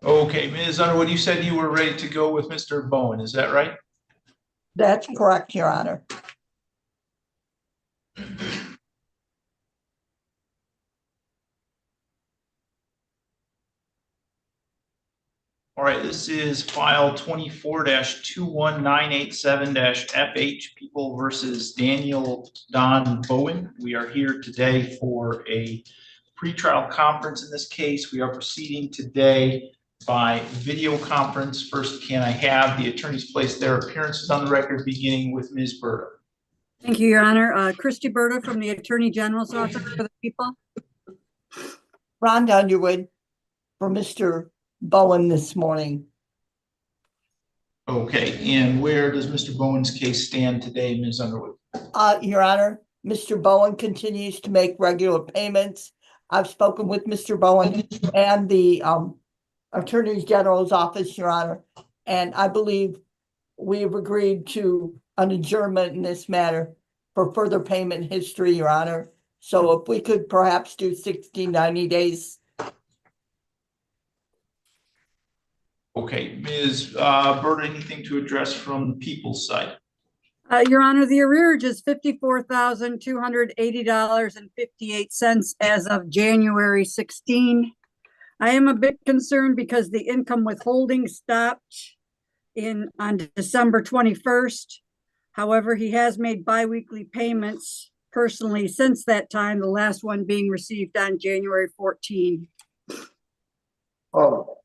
Okay, Ms. Underwood, you said you were ready to go with Mr. Bowen, is that right? That's correct, Your Honor. All right, this is file 24-21987-FH, People versus Daniel Don Bowen. We are here today for a pretrial conference. In this case, we are proceeding today by video conference. First, can I have the attorneys place their appearances on the record, beginning with Ms. Berta? Thank you, Your Honor. Christy Berta from the Attorney General's Office for the People. Rhonda Underwood for Mr. Bowen this morning. Okay, and where does Mr. Bowen's case stand today, Ms. Underwood? Your Honor, Mr. Bowen continues to make regular payments. I've spoken with Mr. Bowen and the Attorney General's office, Your Honor, and I believe we've agreed to an adjournment in this matter for further payment history, Your Honor. So if we could perhaps do 60, 90 days. Okay, Ms. Berta, anything to address from the people's side? Your Honor, the arrearage is $54,280.58 as of January 16. I am a bit concerned because the income withholding stopped on December 21st. However, he has made biweekly payments personally since that time, the last one being received on January 14. Oh.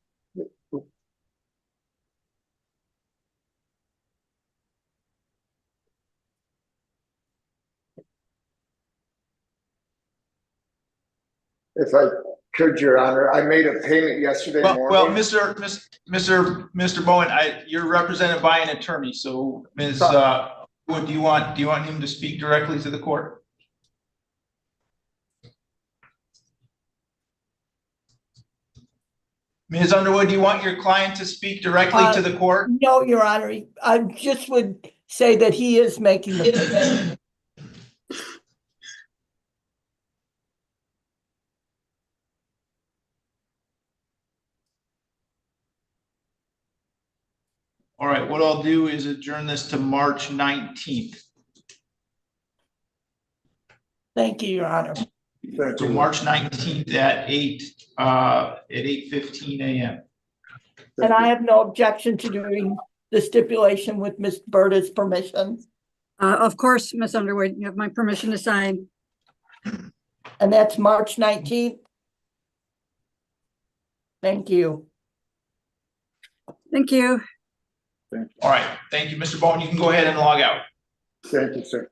If I could, Your Honor, I made a payment yesterday morning. Well, Mr. Bowen, you're represented by an attorney, so Ms. Wood, do you want him to speak directly to the court? Ms. Underwood, do you want your client to speak directly to the court? No, Your Honor, I just would say that he is making the payment. All right, what I'll do is adjourn this to March 19th. Thank you, Your Honor. So March 19th at 8:15 a.m. And I have no objection to doing the stipulation with Ms. Berta's permission. Of course, Ms. Underwood, you have my permission to sign. And that's March 19th. Thank you. Thank you. All right, thank you, Mr. Bowen. You can go ahead and log out. Thank you, sir.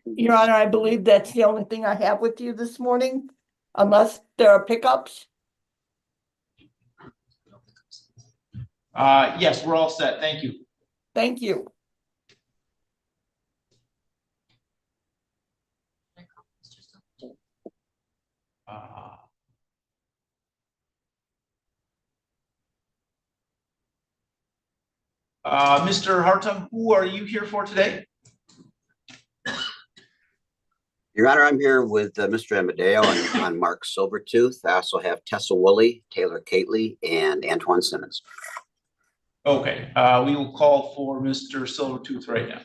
Your Honor, I believe that's the only thing I have with you this morning, unless there are pickups. Yes, we're all set. Thank you. Thank you. Mr. Hartung, who are you here for today? Your Honor, I'm here with Mr. Amadeo on Mark Silvertooth. I also have Tessa Woolley, Taylor Cately, and Antoine Simmons. Okay, we will call for Mr. Silvertooth right now.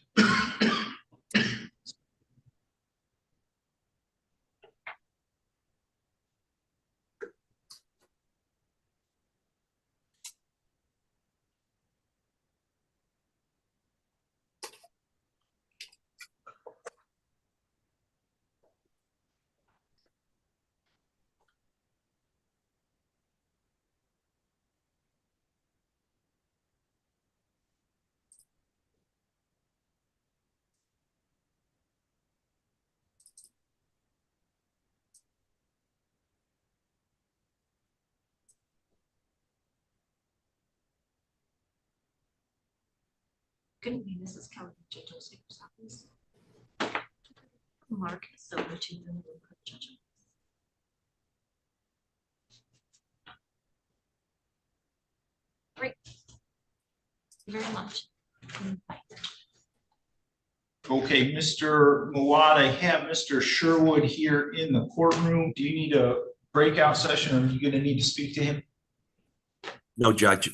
Good evening, this is Kelly from Judge O'Speaker's office. Mark Silvertooth and Judge. Great. Thank you very much. Bye. Okay, Mr. Muad, I have Mr. Sherwood here in the courtroom. Do you need a breakout session, or are you going to need to speak to him? No, Judge,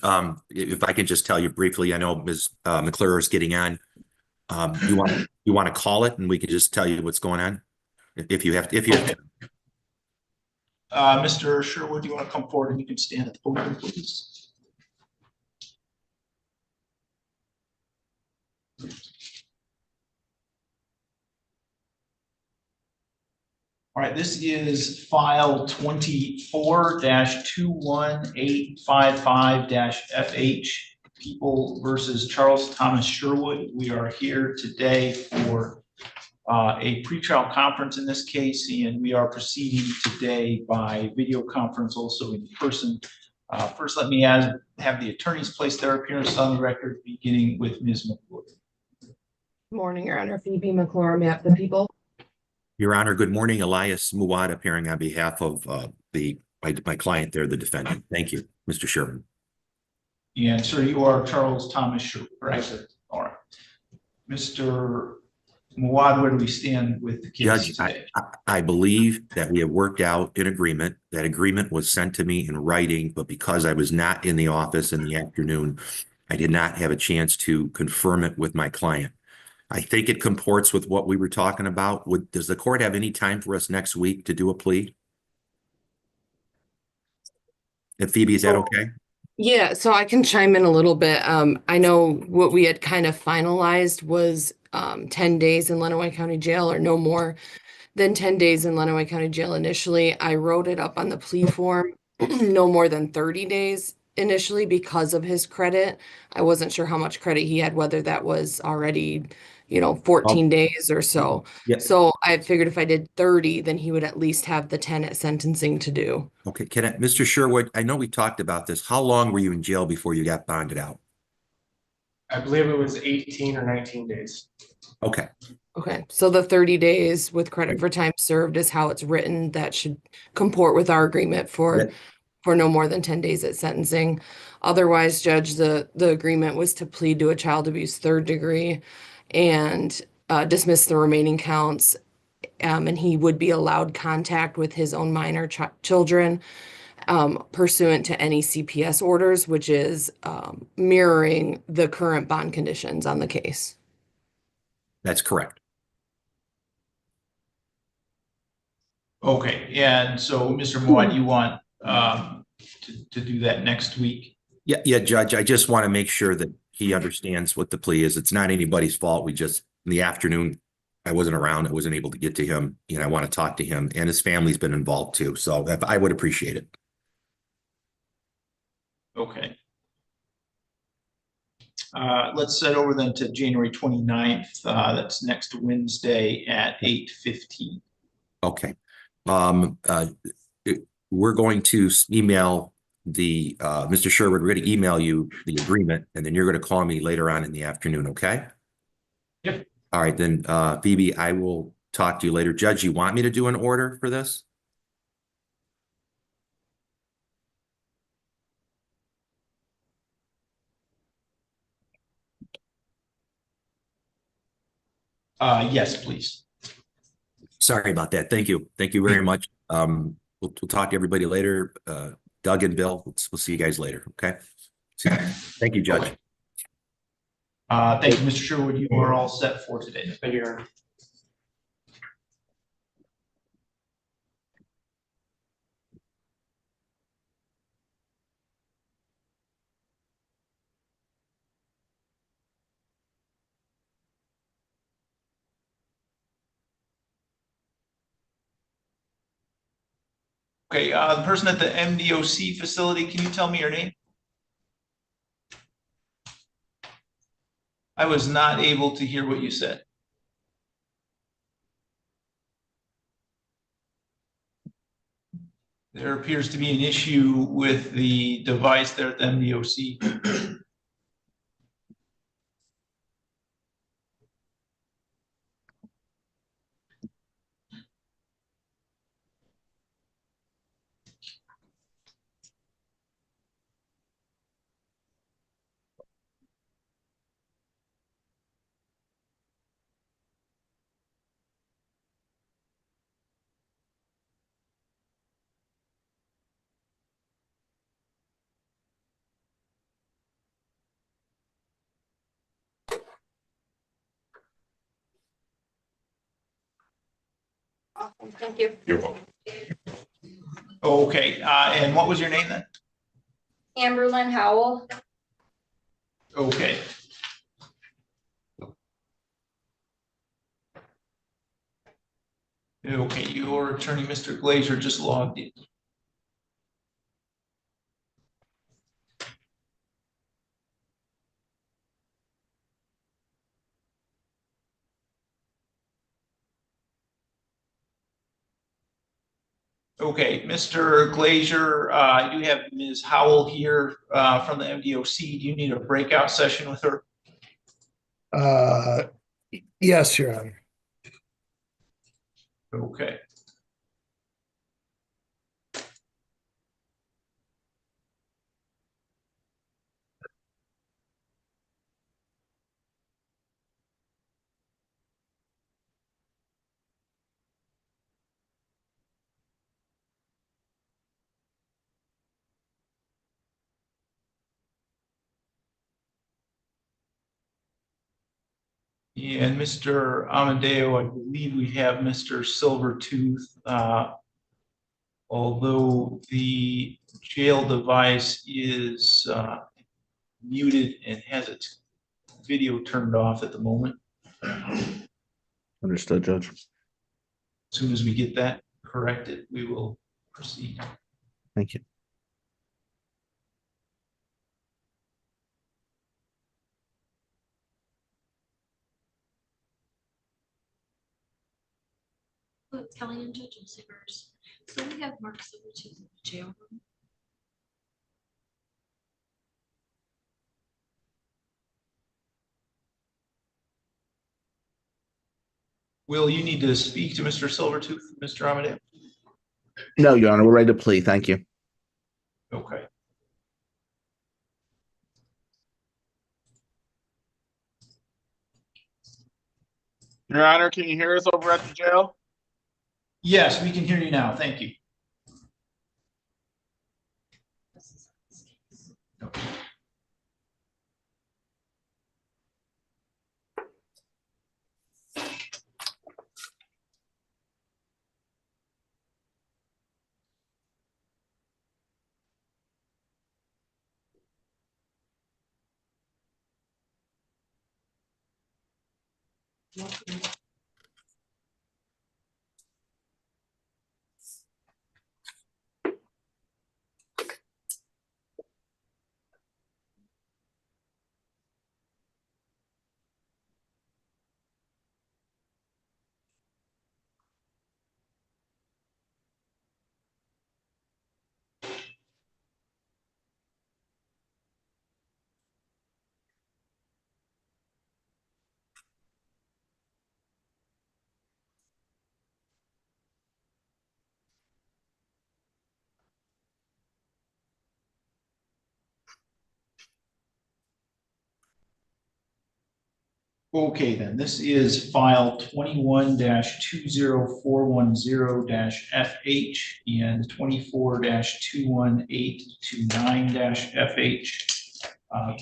if I can just tell you briefly, I know Ms. McClure is getting on. You want to call it and we can just tell you what's going on? If you have, if you have, Mr. Sherwood, do you want to come forward and you can stand at the podium, please? All right, this is file 24-21855-FH, People versus Charles Thomas Sherwood. We are here today for a pretrial conference in this case, and we are proceeding today by video conference, also in person. First, let me have the attorneys place their appearance on the record, beginning with Ms. McClure. Good morning, Your Honor. Phoebe McClure, map the people. Your Honor, good morning. Elias Muad appearing on behalf of my client there, the defendant. Thank you, Mr. Sherman. And sir, you are Charles Thomas Sherwood, right? All right. Mr. Muad, where do we stand with the case Judge, today? I believe that we have worked out an agreement. That agreement was sent to me in writing, but because I was not in the office in the afternoon, I did not have a chance to confirm it with my client. I think it comports with what we were talking about. Does the court have any time for us next week to do a plea? If Phoebe, is that okay? Yeah, so I can chime in a little bit. I know what we had kind of finalized was 10 days in Lenawee County Jail, or no more than 10 days in Lenawee County Jail initially. I wrote it up on the plea form, no more than 30 days initially because of his credit. I wasn't sure how much credit he had, whether that was already, 14 days or so. Yeah. So I figured if I did 30, then he would at least have the 10 at sentencing to do. Okay, Mr. Sherwood, I know we talked about this. How long were you in jail before you got bonded out? I believe it was 18 or 19 days. Okay. Okay, so the 30 days with credit for time served is how it's written. That should comport with our agreement for no more than 10 days at sentencing. Otherwise, Judge, the agreement was to plead to a child abuse third degree and dismiss the remaining counts. And he would be allowed contact with his own minor children pursuant to any CPS orders, which is mirroring the current bond conditions on the case. That's correct. Okay, and so Mr. Muad, you want to do that next week? Yeah, Judge, I just want to make sure that he understands what the plea is. It's not anybody's fault. We just, in the afternoon, I wasn't around. I wasn't able to get to him. I want to talk to him, and his family's been involved too. So I would appreciate it. Okay. Let's set over then to January 29th. That's next Wednesday at 8:15. Okay. We're going to email the Mr. Sherwood. We're going to email you the agreement, and then you're going to call me later on in the afternoon. Okay. Yep. All right, then, Phoebe, I will talk to you later. Judge, you want me to do an order for this? Yes, please. Sorry about that. Thank you. Thank you very much. We'll talk to everybody later. Doug and Bill, we'll see you guys later. Okay. Thank you, Judge. Thank you, Mr. Sherwood. You are all set for today. Thank you, Your Honor. Okay, the person at the MDOC facility, can you tell me your name? I was not able to hear what you said. There appears to be an issue with the device there at the MDOC. Thank you. You're welcome. Okay, and what was your name then? Amberlyn Howell. Okay. Okay, your attorney, Mr. Glazer, just logged in. Okay, Mr. Glazer, I do have Ms. Howell here from the MDOC. Do you need a breakout session with her? Yes, Your Honor. Okay. And Mr. Amadeo, I believe we have Mr. Silvertooth. Although the jail device is muted and has its video turned off at the moment. Understood, Judge. As soon as we get that corrected, we will proceed. Thank you. Kelly and Judge Silvers. So we have Mark Silvertooth in the jail room. Will you need to speak to Mr. Silvertooth, Mr. Amadeo? No, Your Honor, we're ready to plea. Thank you. Okay. Your Honor, can you hear us over at the jail? Yes, we can hear you now. Thank you. Okay. Okay, then this is file 21-20410-FH and 24-21829-FH.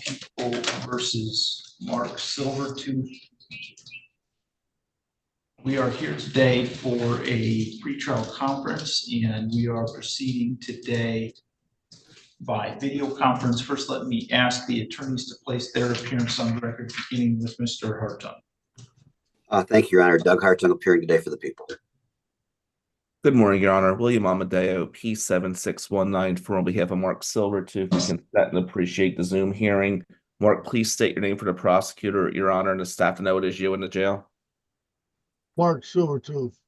People versus Mark Silvertooth. We are here today for a pretrial conference, and we are proceeding today by video conference. First, let me ask the attorneys to place their appearance on record, beginning with Mr. Hartung. Thank you, Your Honor. Doug Hartung appearing today for the people. Good morning, Your Honor. William Amadeo, P7619, on behalf of Mark Silvertooth. We can set and appreciate the Zoom hearing. Mark, please state your name for the prosecutor, Your Honor, and the staff to know it is you in the jail. Mark Silvertooth.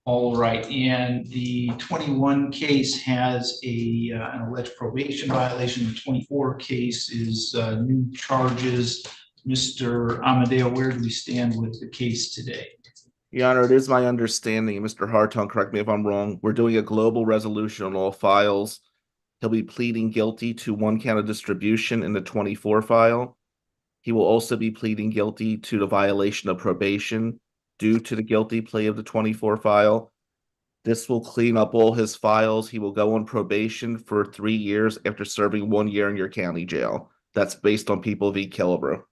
All right, and the 21 case has an alleged probation violation. The 24 case is new charges. Mr. Amadeo, where do we stand with the case today? Your Honor, it is my understanding, Mr. Hartung, correct me if I'm wrong, we're doing a global resolution on all files. He'll be pleading guilty to 1 count of distribution in the 24 file. He will also be pleading guilty to the violation of probation due to the guilty plea of the 24 file. This will clean up all his files. He will go on probation for 3 years after serving 1 year in your county jail. That's based on People v. Killebrew.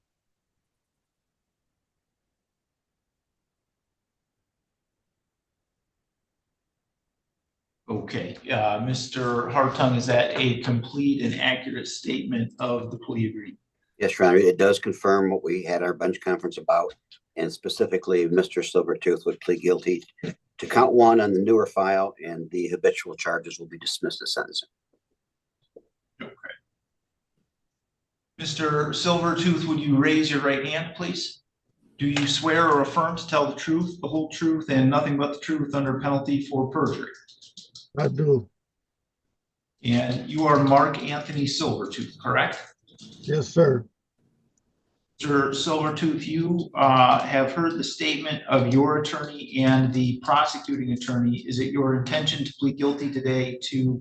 Okay, Mr. Hartung, is that a complete and accurate statement of the plea agreement? Yes, Your Honor, it does confirm what we had our bench conference about, and specifically, Mr. Silvertooth would plead guilty to count one on the newer file, and the habitual charges will be dismissed as sentencing. Okay. Mr. Silvertooth, would you raise your right hand, please? Do you swear or affirm to tell the truth, the whole truth, and nothing but the truth under penalty for perjury? I do. And you are Mark Anthony Silvertooth, correct? Yes, sir. Mr. Silvertooth, you have heard the statement of your attorney and the prosecuting attorney. Is it your intention to plead guilty today to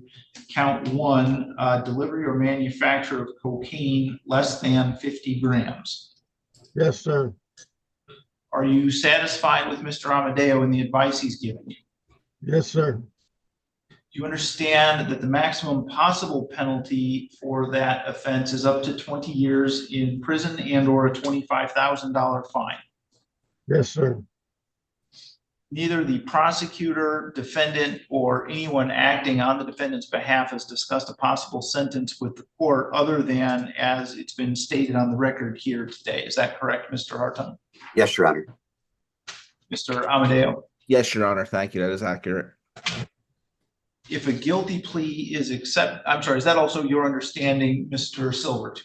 count one, delivery or manufacture of cocaine less than 50 grams? Yes, sir. Are you satisfied with Mr. Amadeo and the advice he's given you? Yes, sir. Do you understand that the maximum possible penalty for that offense is up to 20 years in prison and or a $25,000 fine? Yes, sir. Neither the prosecutor, defendant, or anyone acting on the defendant's behalf has discussed a possible sentence with the court other than as it's been stated on the record here today. Is that correct, Mr. Hartung? Yes, Your Honor. Mr. Amadeo? Yes, Your Honor. Thank you. That is accurate. If a guilty plea is is that also your understanding, Mr. Silvertooth?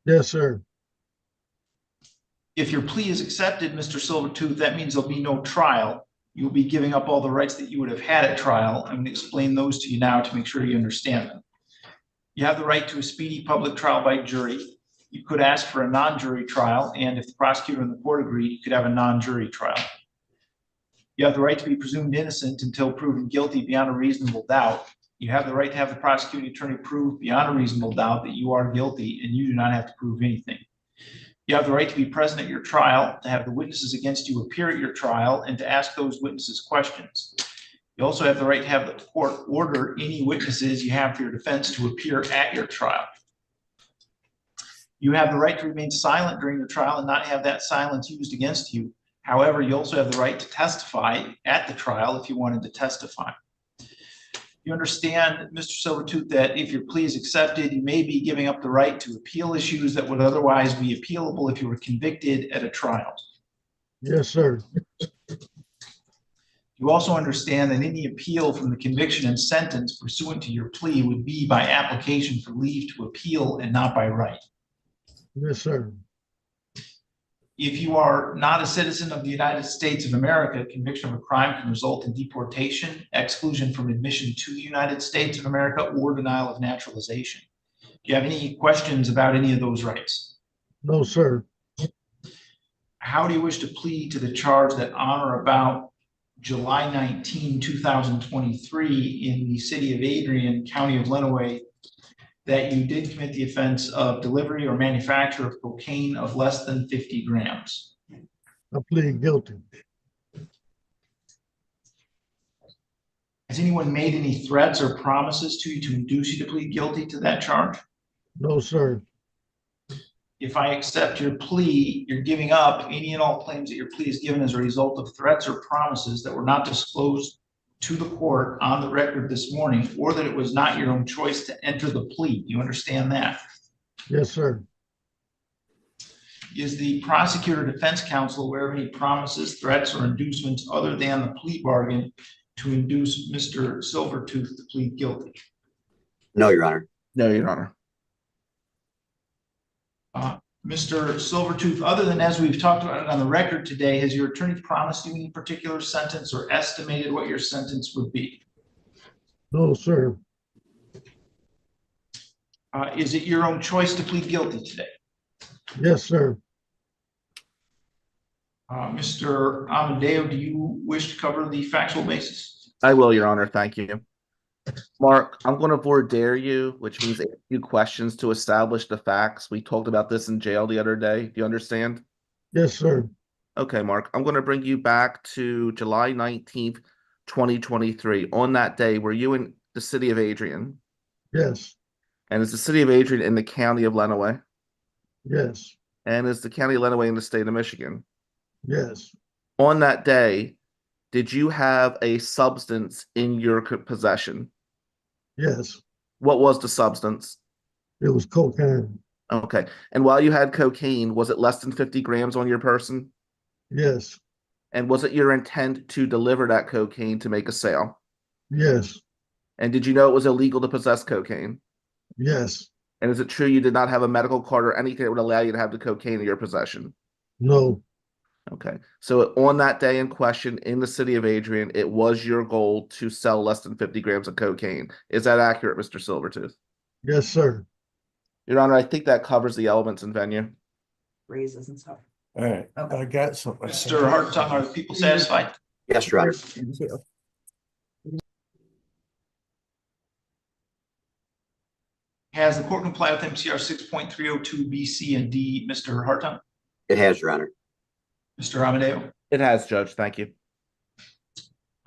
Yes, sir. If your plea is accepted, Mr. Silvertooth, that means there'll be no trial. You'll be giving up all the rights that you would have had at trial. I'm going to explain those to you now to make sure you understand them. You have the right to a speedy public trial by jury. You could ask for a non-jury trial, and if the prosecutor and the court agree, you could have a non-jury trial. You have the right to be presumed innocent until proven guilty beyond a reasonable doubt. You have the right to have the prosecuting attorney prove beyond a reasonable doubt that you are guilty, and you do not have to prove anything. You have the right to be present at your trial, to have the witnesses against you appear at your trial, and to ask those witnesses questions. You also have the right to have the court order any witnesses you have for your defense to appear at your trial. You have the right to remain silent during the trial and not have that silence used against you. However, you also have the right to testify at the trial if you wanted to testify. You understand, Mr. Silvertooth, that if your plea is accepted, you may be giving up the right to appeal issues that would otherwise be appealable if you were convicted at a trial. Yes, sir. You also understand that any appeal from the conviction and sentence pursuant to your plea would be by application for leave to appeal and not by right. Yes, sir. If you are not a citizen of the United States of America, conviction of a crime can result in deportation, exclusion from admission to the United States of America, or denial of naturalization. Do you have any questions about any of those rights? No, sir. How do you wish to plead to the charge that on or about July 19, 2023 in the city of Adrian, county of Lenawee, that you did commit the offense of delivery or manufacture of cocaine of less than 50 grams? I plead guilty. Has anyone made any threats or promises to you to induce you to plead guilty to that charge? No, sir. If I accept your plea, you're giving up any and all claims that your plea is given as a result of threats or promises that were not disclosed to the court on the record this morning, or that it was not your own choice to enter the plea. You understand that? Yes, sir. Is the prosecutor defense counsel aware of any promises, threats, or inducements other than the plea bargain to induce Mr. Silvertooth to plead guilty? No, Your Honor. No, Your Honor. Mr. Silvertooth, other than as we've talked about it on the record today, has your attorney promised you any particular sentence or estimated what your sentence would be? No, sir. Is it your own choice to plead guilty today? Yes, sir. Mr. Amadeo, do you wish to cover the factual basis? I will, Your Honor. Thank you. Mark, I'm going to voir dire you, which means a few questions to establish the facts. We talked about this in jail the other day. Do you understand? Yes, sir. Okay, Mark. I'm going to bring you back to July 19th, 2023. On that day, were you in the city of Adrian? Yes. And is the city of Adrian in the county of Lenawee? Yes. And is the county of Lenawee in the state of Michigan? Yes. On that day, did you have a substance in your possession? Yes, What was the substance? it was cocaine. Okay. And while you had cocaine, was it less than 50 grams on your person? Yes, And was it your intent to deliver that cocaine to make a sale? yes, And did you know it was illegal to possess cocaine? yes, And is it true you did not have a medical card or anything that would allow you to have the cocaine in your possession? no, Okay. So on that day in question in the city of Adrian, it was your goal to sell less than 50 grams of cocaine. Is that accurate, Mr. Silvertooth? yes, sir. Your Honor, I think that covers the elements in venue. Raises and stuff. All right, I got something. Mr. Hartung, are the people satisfied? Yes, Your Honor. Has the court complied with MCR 6.302 B, C, and D, Mr. Hartung? It has, Your Honor. Mr. Amadeo? It has, Judge. Thank you.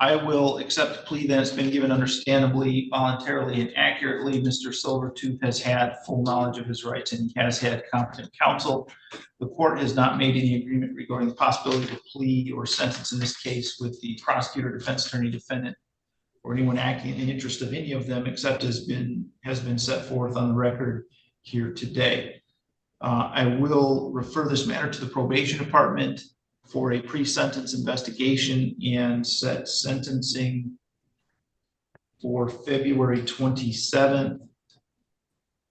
I will accept the plea that has been given understandably, voluntarily, and accurately. Mr. Silvertooth has had full knowledge of his rights and he has had competent counsel. The court has not made any agreement regarding the possibility of a plea or sentence in this case with the prosecutor, defense attorney, defendant, or anyone acting in the interest of any of them, except has been set forth on the record here today. I will refer this matter to the probation department for a pre-sentence investigation and set sentencing for February 27th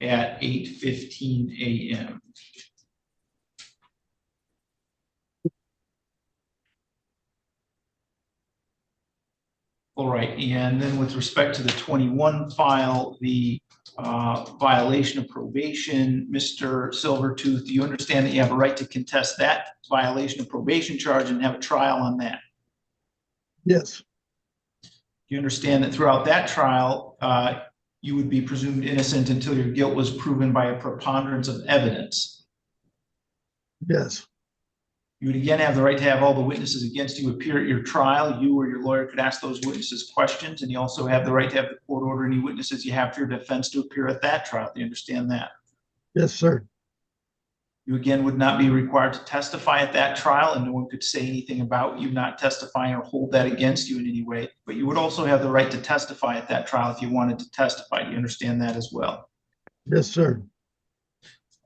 at 8:15 a.m. All right, and then with respect to the 21 file, the violation of probation, Mr. Silvertooth, do you understand that you have a right to contest that violation of probation charge and have a trial on that? Yes, Do you understand that throughout that trial, you would be presumed innocent until your guilt was proven by a preponderance of evidence? yes, You would again have the right to have all the witnesses against you appear at your trial. You or your lawyer could ask those witnesses questions, and you also have the right to have the court order any witnesses you have for your defense to appear at that trial. Do you understand that? yes, sir. You again would not be required to testify at that trial, and no one could say anything about you not testifying or hold that against you in any way. But you would also have the right to testify at that trial if you wanted to testify. Do you understand that as well? Yes, sir.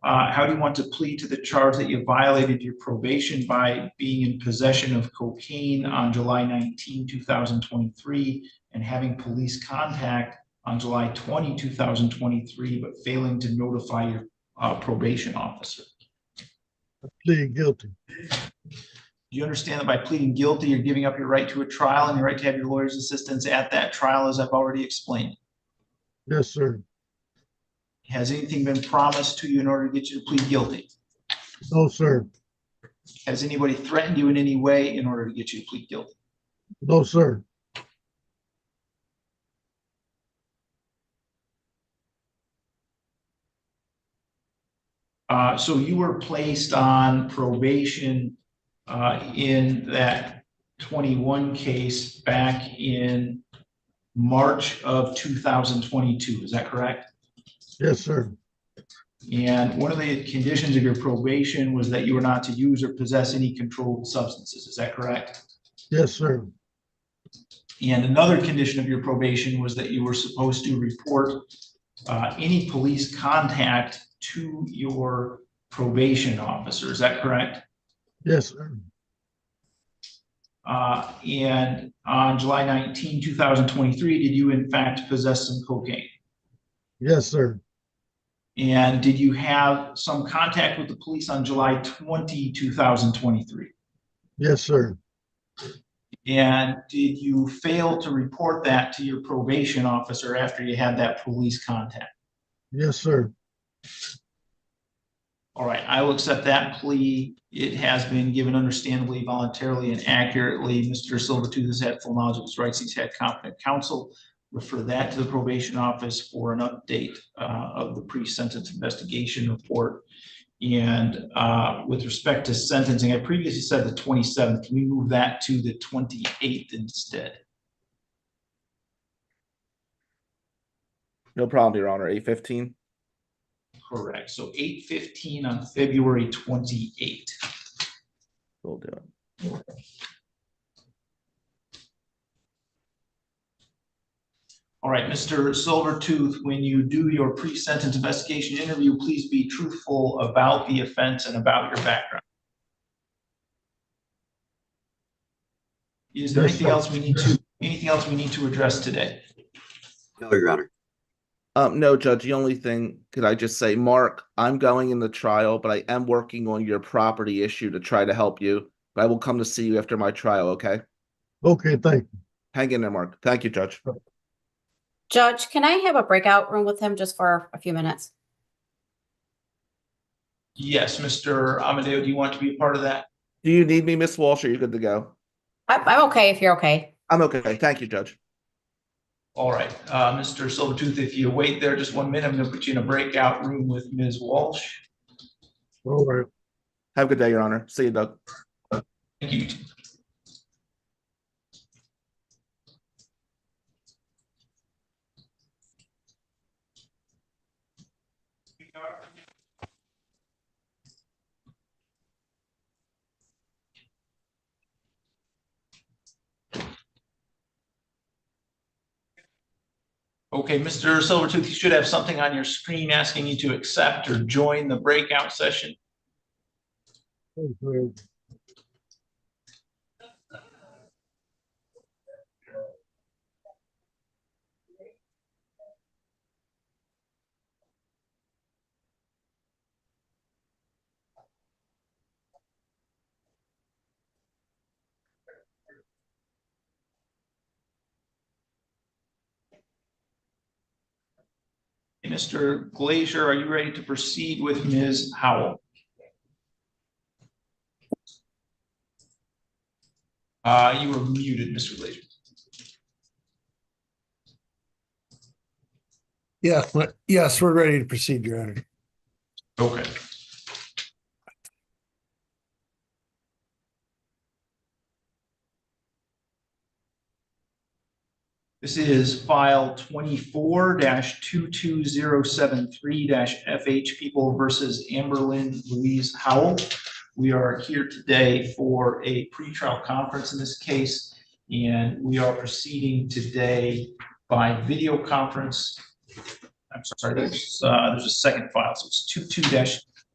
How do you want to plead to the charge that you violated your probation by being in possession of cocaine on July 19, 2023, and having police contact on July 20, 2023, but failing to notify your probation officer? I plead guilty. Do you understand that by pleading guilty, you're giving up your right to a trial and your right to have your lawyer's assistance at that trial, as I've already explained? Yes, sir. Has anything been promised to you in order to get you to plead guilty? No, sir. Has anybody threatened you in any way in order to get you to plead guilty? No, sir. So you were placed on probation in that 21 case back in March of 2022. Is that correct? Yes, sir. And one of the conditions of your probation was that you were not to use or possess any controlled substances. Is that correct? Yes, sir. And another condition of your probation was that you were supposed to report any police contact to your probation officer. Is that correct? Yes, sir. And on July 19, 2023, did you in fact possess some cocaine? Yes, sir. And did you have some contact with the police on July 20, 2023? Yes, sir. And did you fail to report that to your probation officer after you had that police contact? Yes, sir. All right, I will accept that plea. It has been given understandably, voluntarily, and accurately. Mr. Silvertooth has had full knowledge of his rights. He's had competent counsel. Refer that to the probation office for an update of the pre-sentence investigation report. And with respect to sentencing, I previously said the 27th. Can we move that to the 28th instead? No problem, Your Honor. 8:15. Correct. So 8:15 on February 28th. We'll do it. All right, Mr. Silvertooth, when you do your pre-sentence investigation interview, please be truthful about the offense and about your background. Is there Yes, anything sir. else we need to address today? No, Your Honor. No, Judge, the only thing, could I just say, Mark, I'm going in the trial, but I am working on your property issue to try to help you. But I will come to see you after my trial, okay? Okay, thank you. Hang in there, Mark. Thank you, Judge. Judge, can I have a breakout room with him just for a few minutes? Yes, Mr. Amadeo, do you want to be a part of that? Do you need me, Miss Walsh, or are you good to go? I'm okay if you're okay. I'm okay. Thank you, Judge. All right, Mr. Silvertooth, if you wait there just 1 minute, I'm going to put you in a breakout room with Ms. Walsh. All right. Have a good day, Your Honor. See you, Doug. Thank you. Okay, Mr. Silvertooth, you should have something on your screen asking you to accept or join the breakout session. Okay. Mr. Glazier, are you ready to proceed with Ms. Howell? You were muted, Mr. Glazier. Yes, we're ready to proceed, Your Honor. Okay. This is file 24-22073-FH People versus Amberlynn Louise Howell. We are here today for a pretrial conference in this case, and we are proceeding today by video conference. I'm sorry, there's a second file, so it's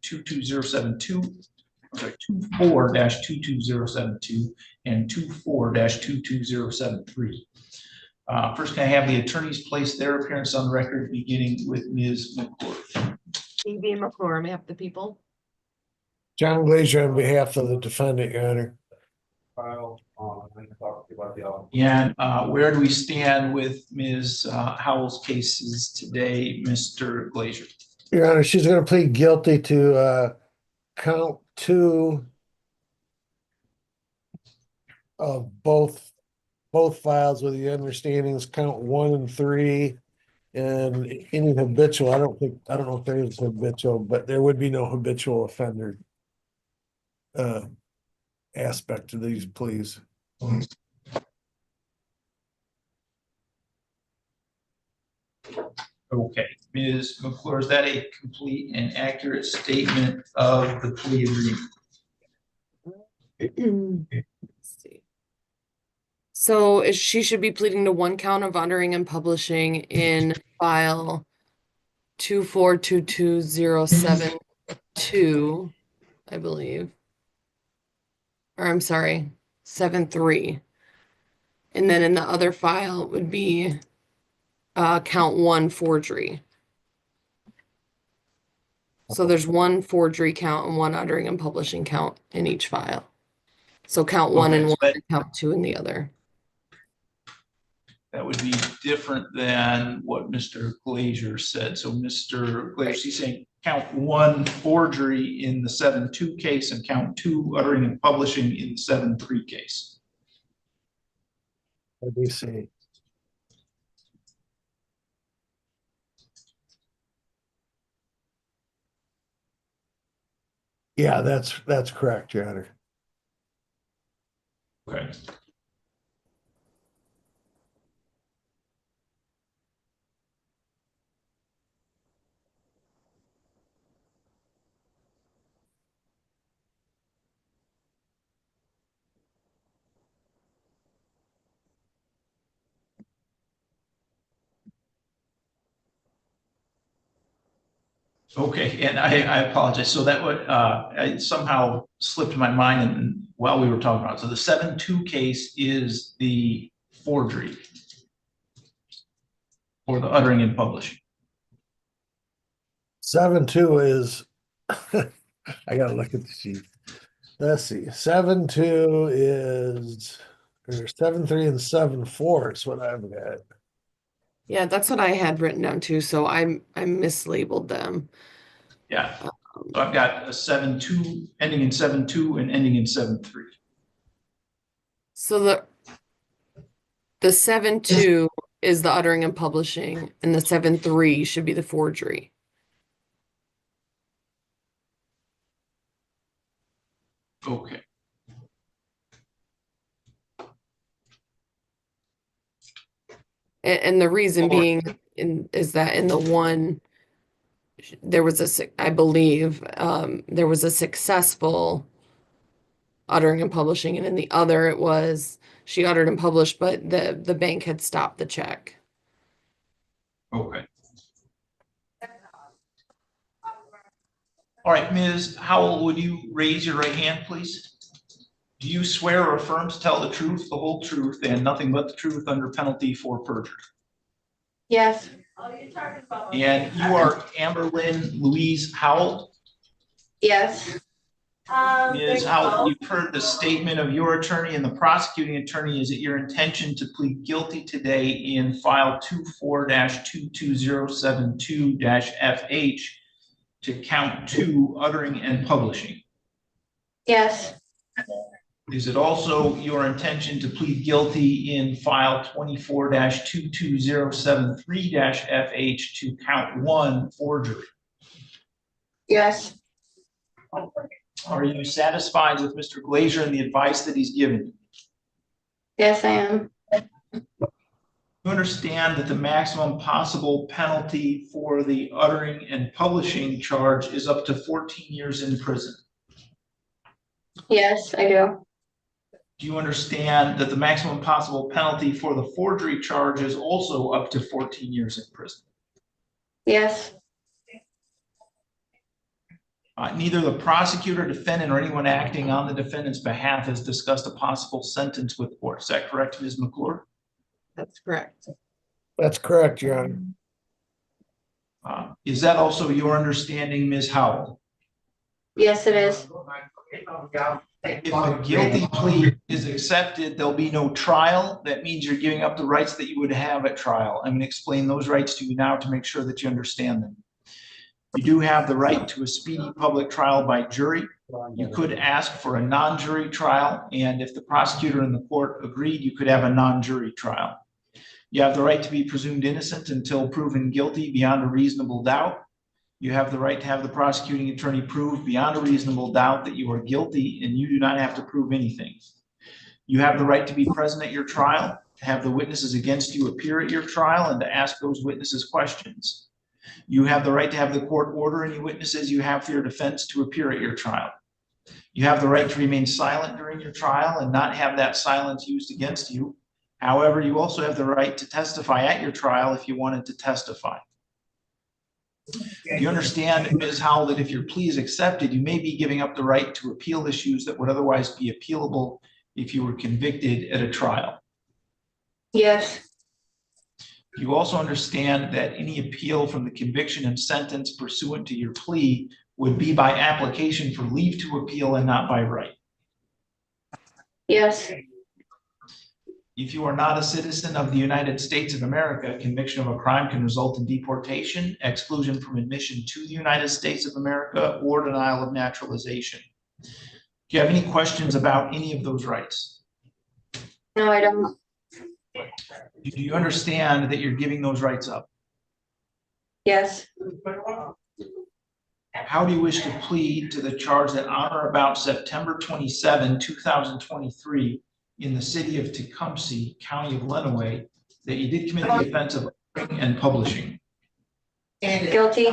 22-22072. I'm sorry, 24-22072 and 24-22073. First, can I have the attorneys place their appearance on the record, beginning with Ms. McClure? E.B. McClure, on behalf of the people. John Glazier on behalf of the defendant, Your Honor. And where do we stand with Ms. Howell's cases today, Mr. Glazier? Your Honor, she's going to plead guilty to count 2 of both files with the understandings, count 1 and 3, and any habitual. I don't know if there is habitual, but there would be no habitual offender aspect to these pleas. Okay, Ms. McClure, is that a complete and accurate statement of the plea agreement? Let's see. So she should be pleading to 1 count of uttering and publishing in file 242207-2, I believe. Or I'm sorry, 7-3. And then in the other file would be count 1 forgery. So there's 1 forgery count and 1 uttering and publishing count in each file. So count 1 in one and count 2 in the other. That would be different than what Mr. Glazier said. So Mr. Glazier, he's saying count 1 forgery in the 7-2 case and count 2 uttering and publishing in the 7-3 case. Let me see. Yeah, that's correct, Your Honor. Okay. Okay, and I apologize. So that would, it somehow slipped my mind and while we were talking about it. So the 7-2 case is the forgery or the uttering and publishing. 7-2 is, I gotta look at the sheet. Let's see, 7-2 is, or 7-3 and 7-4 is what I've got. Yeah, that's what I had written down too, so I mislabeled them. Yeah, so I've got a 7-2 ending in 7-2 and ending in 7-3. So the 7-2 is the uttering and publishing, and the 7-3 should be the forgery. Okay. And the reason being is that in the one, there was I believe, there was a successful uttering and publishing, and in the other it was she uttered and published, but the bank had stopped the check. Okay. All right, Ms. Howell, would you raise your right hand, please? Do you swear or affirm to tell the truth, the whole truth, and nothing but the truth under penalty for perjury? Yes. And you are Amber Lynn Louise Howell? Yes. Ms. Howell, you've heard the statement of your attorney and the prosecuting attorney. Is it your intention to plead guilty today in file 24-22072-FH to count 2, uttering and publishing? Yes. Is it also your intention to plead guilty in file 24-22073-FH to count 1, forgery? Yes. Are you satisfied with Mr. Glazier and the advice that he's given you? Yes, I am. You understand that the maximum possible penalty for the uttering and publishing charge is up to 14 years in prison? Yes, I do. Do you understand that the maximum possible penalty for the forgery charge is also up to 14 years in prison? Yes. Neither the prosecutor, defendant, or anyone acting on the defendant's behalf has discussed a possible sentence with court. Is that correct, Ms. McClure? That's correct. That's correct, Your Honor. Is that also your understanding, Ms. Howell? Yes, it is. If a guilty plea is accepted, there'll be no trial. That means you're giving up the rights that you would have at trial. I'm going to explain those rights to you now to make sure that you understand them. You do have the right to a speedy public trial by jury. You could ask for a non-jury trial, and if the prosecutor and the court agreed, you could have a non-jury trial. You have the right to be presumed innocent until proven guilty beyond a reasonable doubt. You have the right to have the prosecuting attorney prove beyond a reasonable doubt that you are guilty, and you do not have to prove anything. You have the right to be present at your trial, to have the witnesses against you appear at your trial, and to ask those witnesses questions. You have the right to have the court order any witnesses you have for your defense to appear at your trial. You have the right to remain silent during your trial and not have that silence used against you. However, you also have the right to testify at your trial if you wanted to testify. You understand, Ms. Howell, that if your plea is accepted, you may be giving up the right to appeal issues that would otherwise be appealable if you were convicted at a trial. Yes. You also understand that any appeal from the conviction and sentence pursuant to your plea would be by application for leave to appeal and not by right. Yes. If you are not a citizen of the United States of America, conviction of a crime can result in deportation, exclusion from admission to the United States of America, or denial of naturalization. Do you have any questions about any of those rights? No, I don't. Do you understand that you're giving those rights up? Yes. How do you wish to plead to the charge that on or about September 27, 2023, in the city of Tecumseh, County of Lenawee, that you did commit the offense of uttering and publishing? Guilty.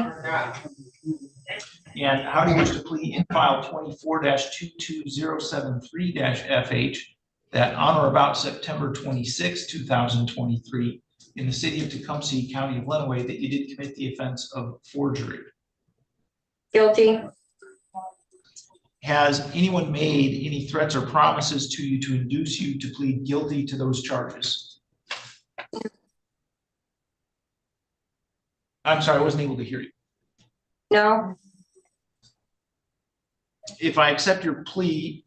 And how do you wish to plead in file 24-22073-FH that on or about September 26, 2023, in the city of Tecumseh, County of Lenawee, that you did commit the offense of forgery? Guilty. Has anyone made any threats or promises to you to induce you to plead guilty to those charges? I'm sorry, I wasn't able to hear you. No. If I accept your plea,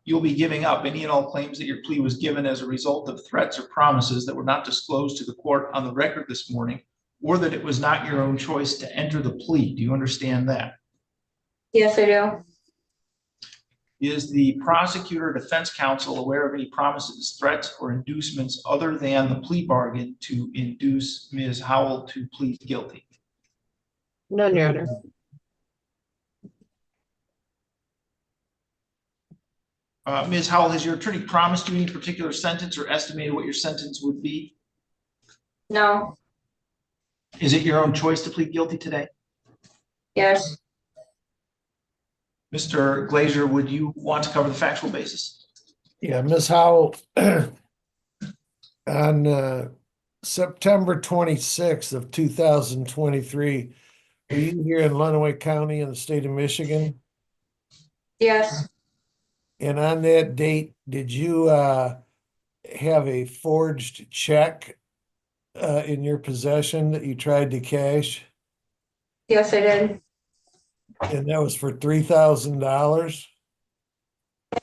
you'll be giving up any and all claims that your plea was given as a result of threats or promises that were not disclosed to the court on the record this morning, or that it was not your own choice to enter the plea. Do you understand that? Yes, I do. Is the prosecutor or defense counsel aware of any promises, threats, or inducements other than the plea bargain to induce Ms. Howell to plead guilty? None, Your Honor. Ms. Howell, has your attorney promised you any particular sentence or estimated what your sentence would be? No. Is it your own choice to plead guilty today? Yes. Mr. Glazer, would you want to cover the factual basis? Yeah, Ms. Howell, on September 26th of 2023, were you here in Lenawee County in the state of Michigan? Yes. And on that date, did you have a forged check in your possession that you tried to cash? Yes, I did. And that was for $3,000?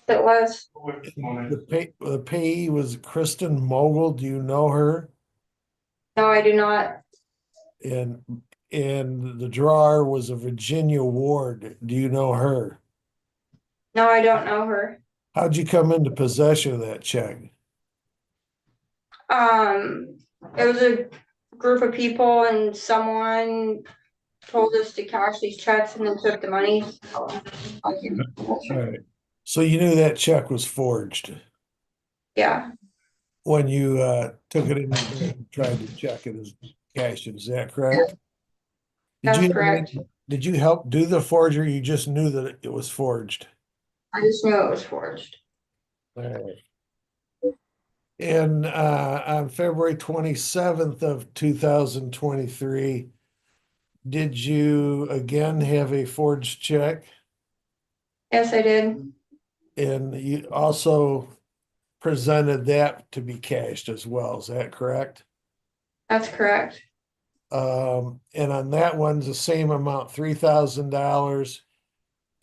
It was. The payee was Kristen Mogul. Do you know her? No, I do not. And the drawer was a Virginia Ward. Do you know her? No, I don't know her. How'd you come into possession of that check? It was a group of people and someone told us to cash these checks and then took the money. All right. So you knew that check was forged Yeah, when you took it in and tried to check it as cash. Is that correct? that's correct. Did you help do the forgery? You just knew that it was forged? I just knew it was forged. All right. And on February 27th of 2023, did you again have a forged check? Yes, I did. And you also presented that to be cashed as well, is that correct? That's correct. And on that one's the same amount, $3,000.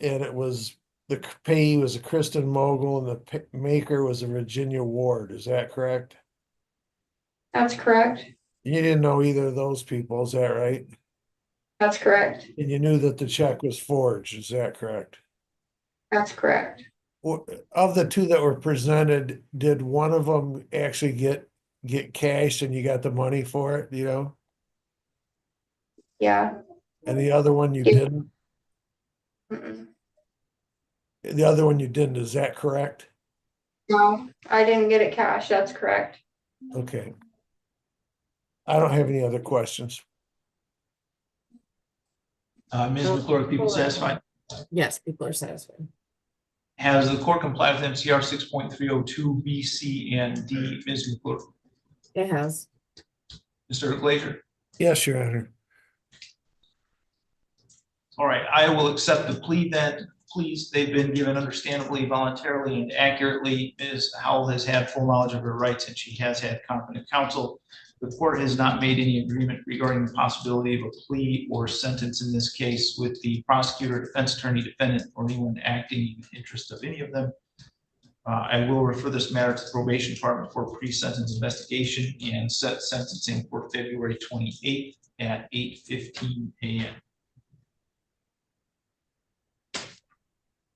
And it was, the payee was a Kristen Mogul and the maker was a Virginia Ward, is that correct? That's correct. You didn't know either of those people, is that right? That's correct. And you knew that the check was forged, is that correct? That's correct. Of the two that were presented, did one of them actually get cashed and you got the money for it, you know? Yeah. And the other one you Yeah. didn't? Mm-mm. The other one you didn't, is that correct? No, I didn't get it cash. That's correct. Okay. I don't have any other questions. Ms. McClure, people satisfied? Yes, people are satisfied. Has the court complied with MCR 6.302 B, C, and D? Ms. McClure? It has. Mr. Glazer? Yes, Your Honor. All right, I will accept the plea then. Please, they've been given understandably, voluntarily, and accurately. Ms. Howell has had full knowledge of her rights and she has had competent counsel. The court has not made any agreement regarding the possibility of a plea or sentence in this case with the prosecutor, defense attorney, defendant, or anyone acting in the interest of any of them. I will refer this matter to the probation department for pre-sentence investigation and set sentencing for February 28th at 8:15 a.m.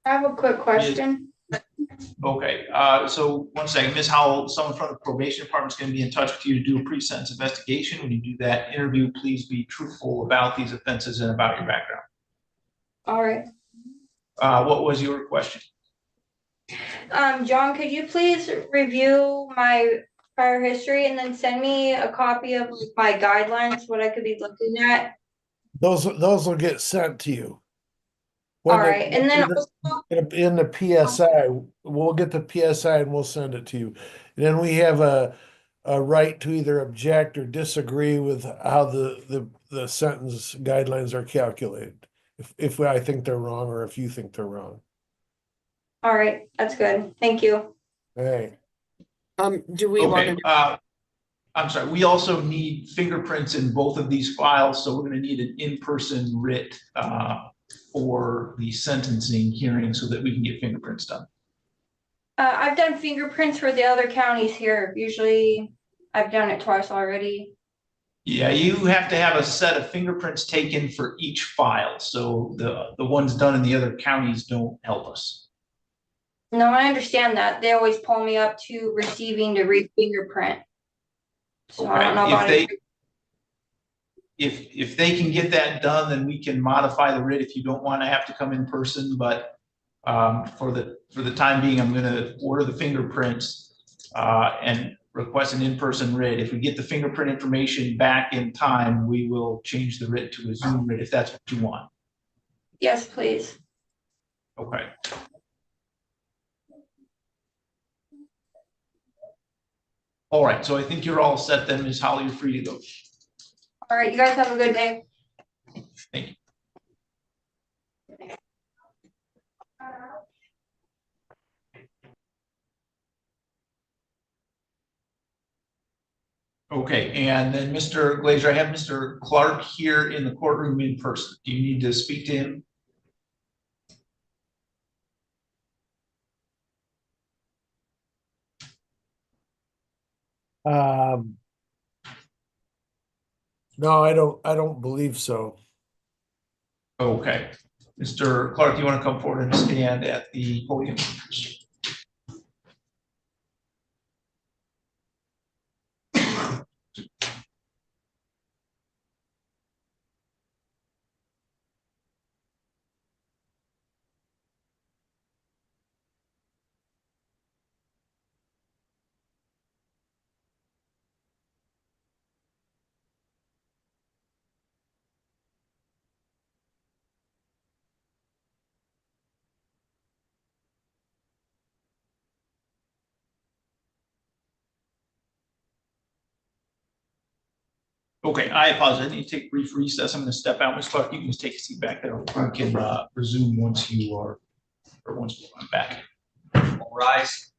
I have a quick question. Okay, so one second, Ms. Howell, someone from the probation department is going to be in touch with you to do a pre-sentence investigation. When you do that interview, please be truthful about these offenses and about your background. All right. What was your question? John, could you please review my prior history and then send me a copy of like, my guidelines, what I could be looking at? Those will get sent to you. All right, and then in the PSI, we'll get the PSI and we'll send it to you. And then we have a right to either object or disagree with how the sentence guidelines are calculated. if I think they're wrong or if you think they're wrong. All right, that's good. Thank you. Hey, Do we want Okay, to? I'm sorry, we also need fingerprints in both of these files, so we're gonna need an in-person writ for the sentencing hearing so that we can get fingerprints done. I've done fingerprints for the other counties here. Usually I've done it twice already. Yeah, you have to have a set of fingerprints taken for each file, so the ones done in the other counties don't help us. No, I understand that. They always pull me up to receiving to re-fingerprint. So I don't know Okay, about it. if they can get that done, then we can modify the writ if you don't want to have to come in person, but for the time being, I'm gonna order the fingerprints and request an in-person writ. If we get the fingerprint information back in time, we will change the writ to a Zoom writ if that's what you want. Yes, please. Okay. All right, so I think you're all set then, Ms. Holly, you're free to go. All right, you guys have a good day. Thank you. Okay, and then Mr. Glazer, I have Mr. Clark here in the courtroom in person. Do you need to speak to him? no, I don't believe so. Okay. Mr. Clark, you want to come forward and stand at the podium? Okay, I apologize. I need to take a brief recess. I'm going to step out. Ms. Clark, you can just take a seat back there. We can resume once you are, or once I'm back. All rise.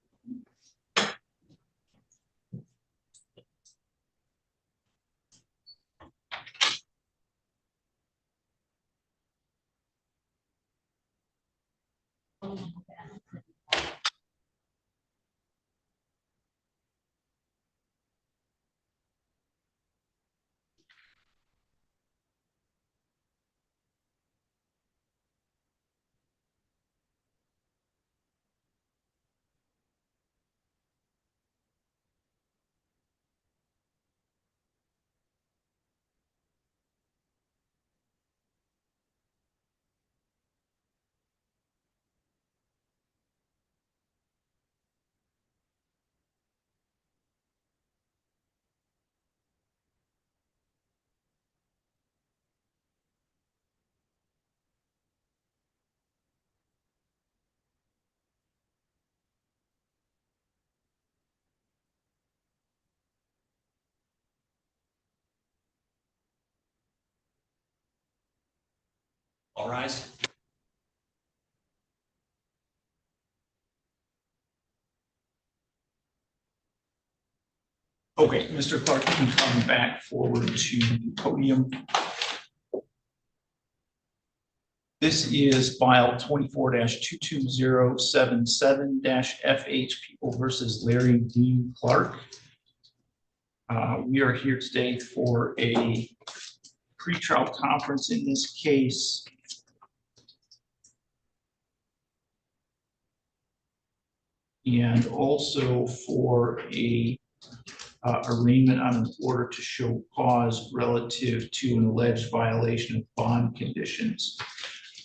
All rise. Okay, Mr. Clark, you can come back forward to the podium. This is file 24-22077-FH People versus Larry Dean Clark. We are here today for a pretrial conference in this case. And also for a arraignment on an order to show cause relative to an alleged violation of bond conditions.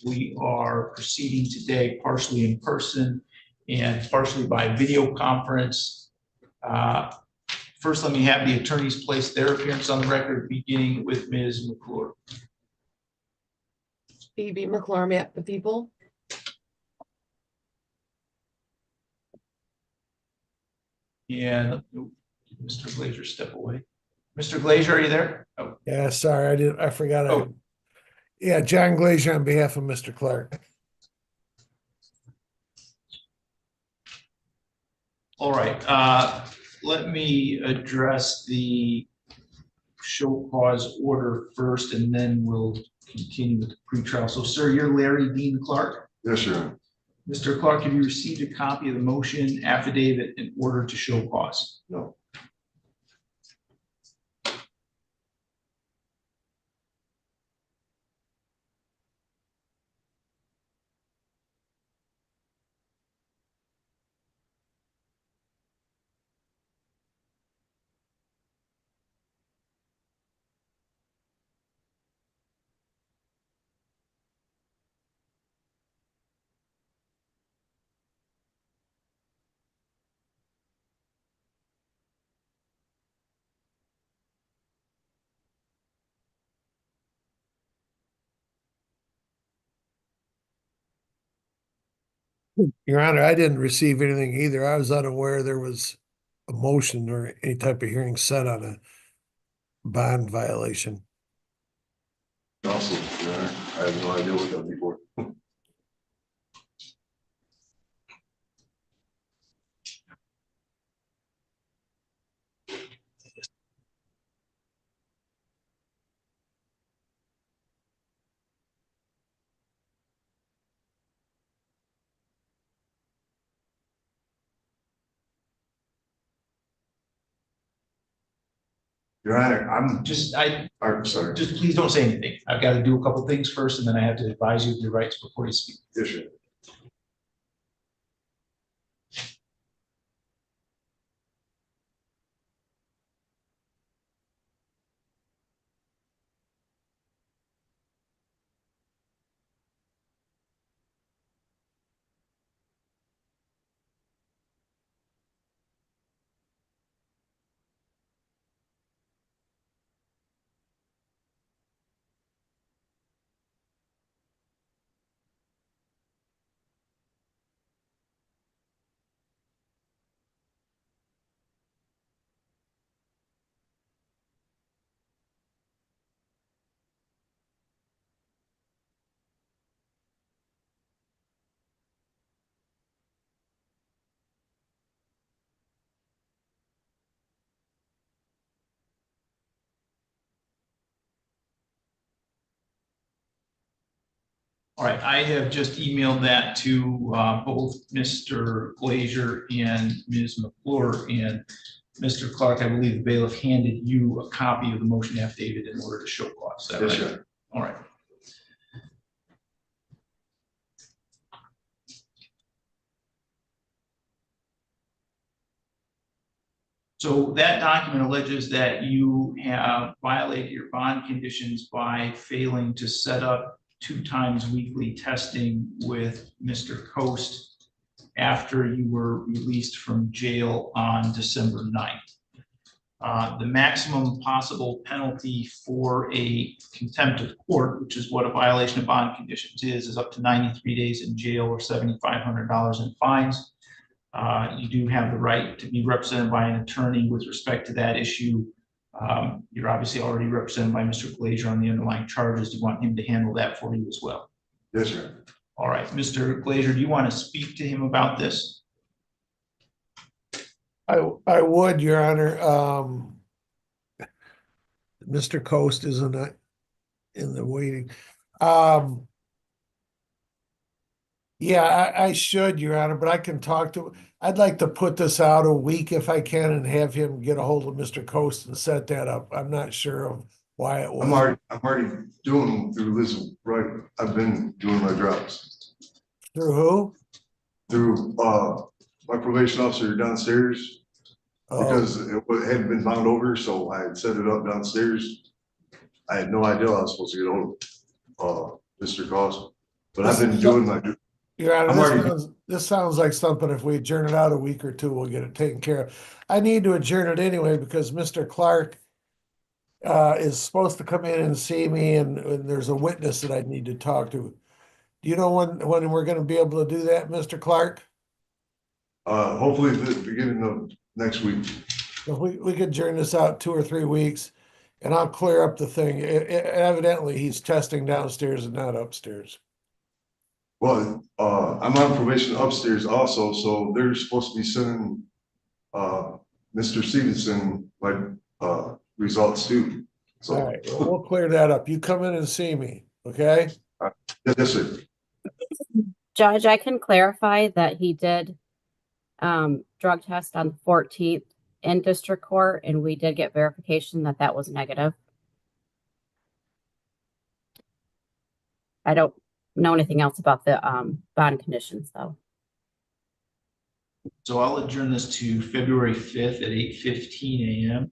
We are proceeding today partially in person and partially by video conference. First, let me have the attorneys place their appearance on the record, beginning with Ms. McClure. Phoebe McClure, at the people. And Mr. Glazer, step away. Mr. Glazer, are you there? Oh. Yeah, sorry, I forgot. Oh. Yeah, John Glazier on behalf of Mr. Clark. All right, let me address the show cause order first, and then we'll continue with the pretrial. So, sir, you're Larry Dean Clark? Yes, sir. Mr. Clark, have you received a copy of the motion affidavit in order to show cause? No. Your Honor, I didn't receive anything either. I was unaware there was a motion or any type of hearing set on a bond violation. Also, Your Honor, I have no idea what that would be for. Your Honor, I'm sorry. Just please don't say anything. I've got to do a couple things first, and then I have to advise you of your rights before you speak. Yes, sir. All right, I have just emailed that to both Mr. Glazier and Ms. McClure, and Mr. Clark, I believe the bailiff handed you a copy of the motion affidavit in order to show cause. Is that Yes, right? sir. All right. So that document alleges that you have violated your bond conditions by failing to set up 2 times weekly testing with Mr. Coast after you were released from jail on December 9th. The maximum possible penalty for a contempt of court, which is what a violation of bond conditions is up to 93 days in jail or $7,500 in fines. You do have the right to be represented by an attorney with respect to that issue. You're obviously already represented by Mr. Glazier on the underlying charges. Do you want him to handle that for you as well? Yes, sir. All right, Mr. Glazier, do you want to speak to him about this? I would, Your Honor. Mr. Coast is in the waiting. Yeah, I should, Your Honor, but I can talk to, I'd like to put this out a week if I can and have him get a hold of Mr. Coast and set that up. I'm not sure of why it was. I'm already doing them through Liz, right? I've been doing my drops. Through who? Through my probation officer downstairs. Because it hadn't been bound over, so I had set it up downstairs. I had no idea I was supposed to get hold of Mr. Cost, but I've been doing my. Your Honor, this sounds like something, if we adjourn it out a week or two, we'll get it taken care of. I need to adjourn it anyway because Mr. Clark is supposed to come in and see me, and there's a witness that I need to talk to. Do you know when we're gonna be able to do that, Mr. Clark? Hopefully the beginning of next week. If we could adjourn this out 2 or 3 weeks, And I'll clear up the thing. Evidently, he's testing downstairs and not upstairs. Well, I'm on probation upstairs also, so they're supposed to be sending, Mr. Stevenson, my, results too. So. All right, well, we'll clear that up. You come in and see me, okay? Yes, sir. Judge, I can clarify that he did drug test on the 14th in district court, and we did get verification that that was negative. I don't know anything else about the bond conditions, though. So I'll adjourn this to February 5th at 8:15 a.m.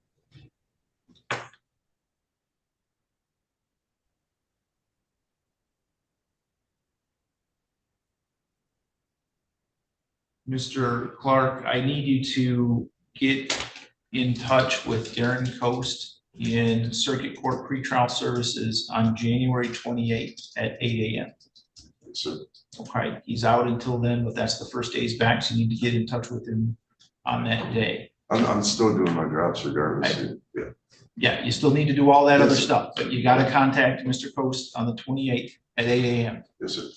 Mr. Clark, I need you to get in touch with Darren Coast in Circuit Court Pretrial Services on January 28th at 8 a.m. Yes, sir. Okay, he's out until then, but that's the first day he's back, so you need to get in touch with him on that day. I'm still doing my drops regardless. Yeah. Yeah, you still need to do all that Yes, other sir. stuff, but you gotta contact Mr. Coast on the 28th at 8 a.m. Yes, sir.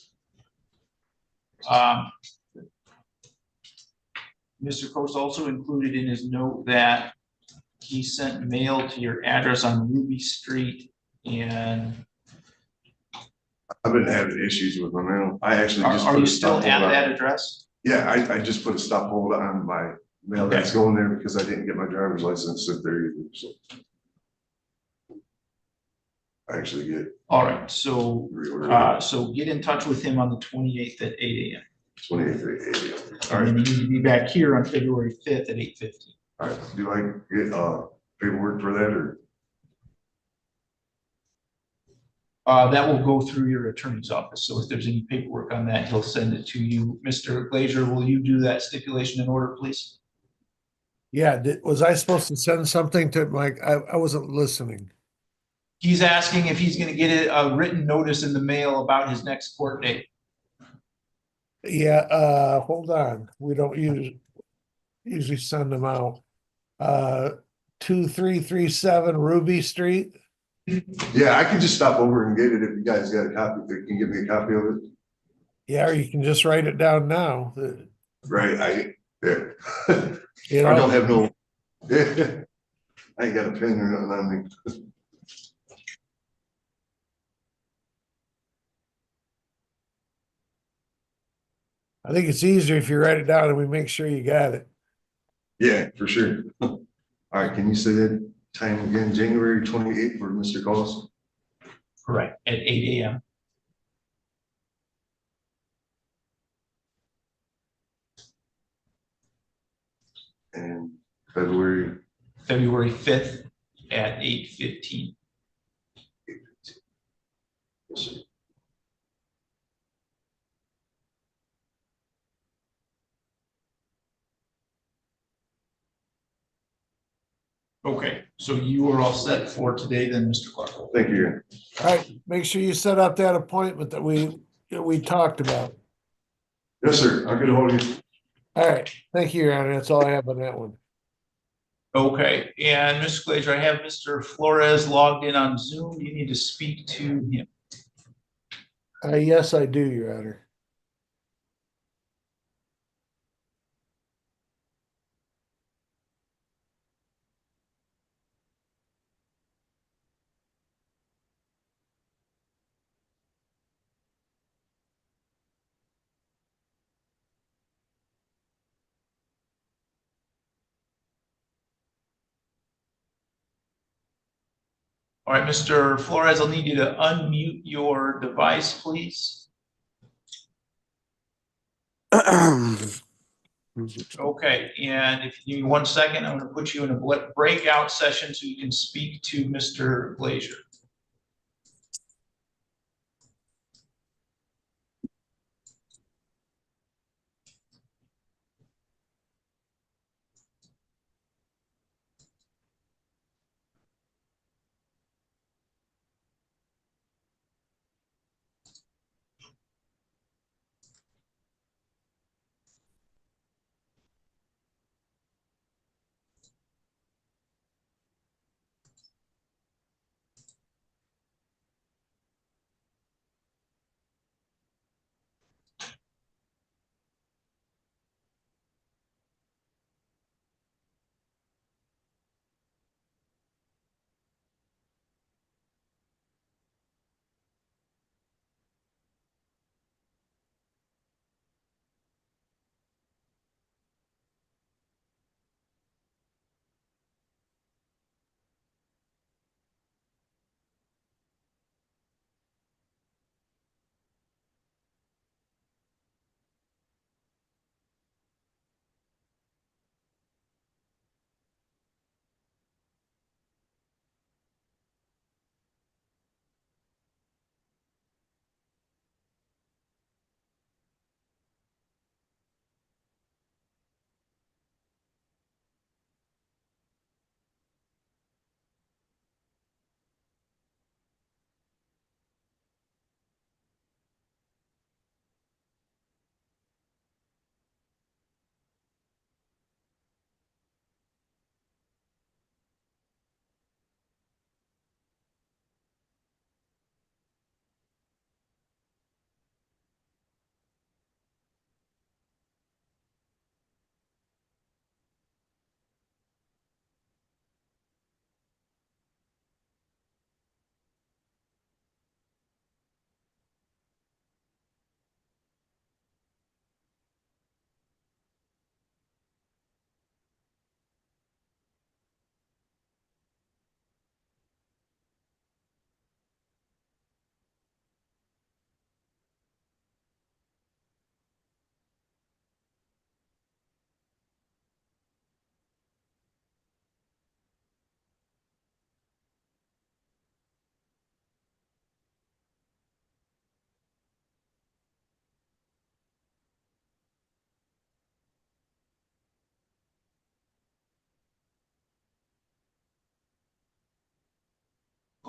Mr. Coast also included in his note that he sent mail to your address on Ruby Street, and I've been having issues with my mail. I actually just. are put you a still stop at hold on- that address? Yeah, I just put a stop hold on my mail that's going there because I didn't get my driver's license sit there either, so. I actually get. All right, so, reordered. so get in touch with him on the 28th at 8 a.m. 28th, 8 a.m. All right, you need to be back here on February 5th at 8:15. All right, do I get, paperwork for that or? That will go through your attorney's office, so if there's any paperwork on that, he'll send it to you. Mr. Glazier, will you do that stipulation in order, please? Yeah, was I supposed to send something to Mike? I wasn't listening. He's asking if he's gonna get a written notice in the mail about his next court date. Yeah, hold on. We don't usually send them out. 2337 Ruby Street. Yeah, I can just stop over and get it if you guys got a copy, if you can give me a copy of it. Yeah, or you can just write it down now. Right, yeah. You I know? don't have no, yeah, I ain't got a pen or nothing on me. I think it's easier if you write it down and we make sure you got it. Yeah, for sure. All right, can you say that time again, January 28th for Mr. Cost? Correct, at 8 a.m. And February. February 5th at 8:15. Yes, sir. Okay, so you are all set for today then, Mr. Clark. Thank you. All right, make sure you set up that appointment that we talked about. Yes, sir, I'll get a hold of you. All right, thank you, Your Honor. That's all I have on that one. Okay, and Mr. Glazier, I have Mr. Flores logged in on Zoom. You need to speak to him. Yes, I do, Your Honor. All right, Mr. Flores, I'll need you to unmute your device, please. Okay, and if you give me 1 second, I'm going to put you in a breakout session so you can speak to Mr. Glazier.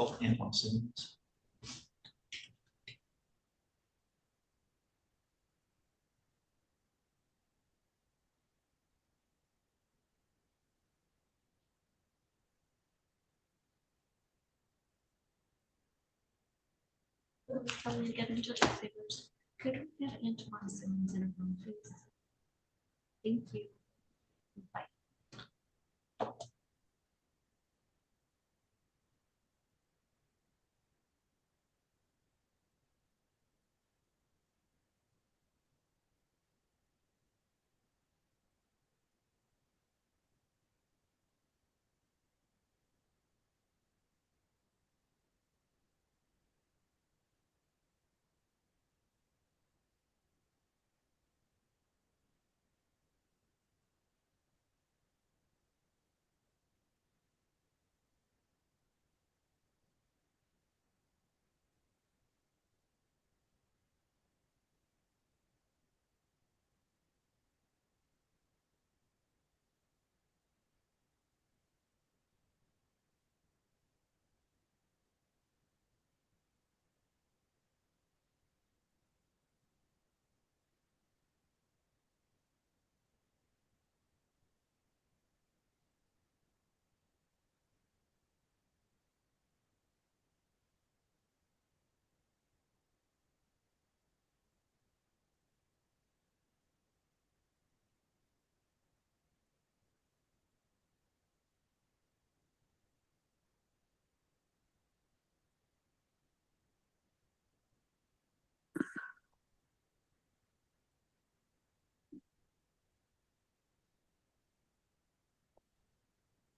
Oh, and 1 Simmons. Probably get in touch with favors. Could we get Antoine Simmons in a room, please? Thank you. Bye.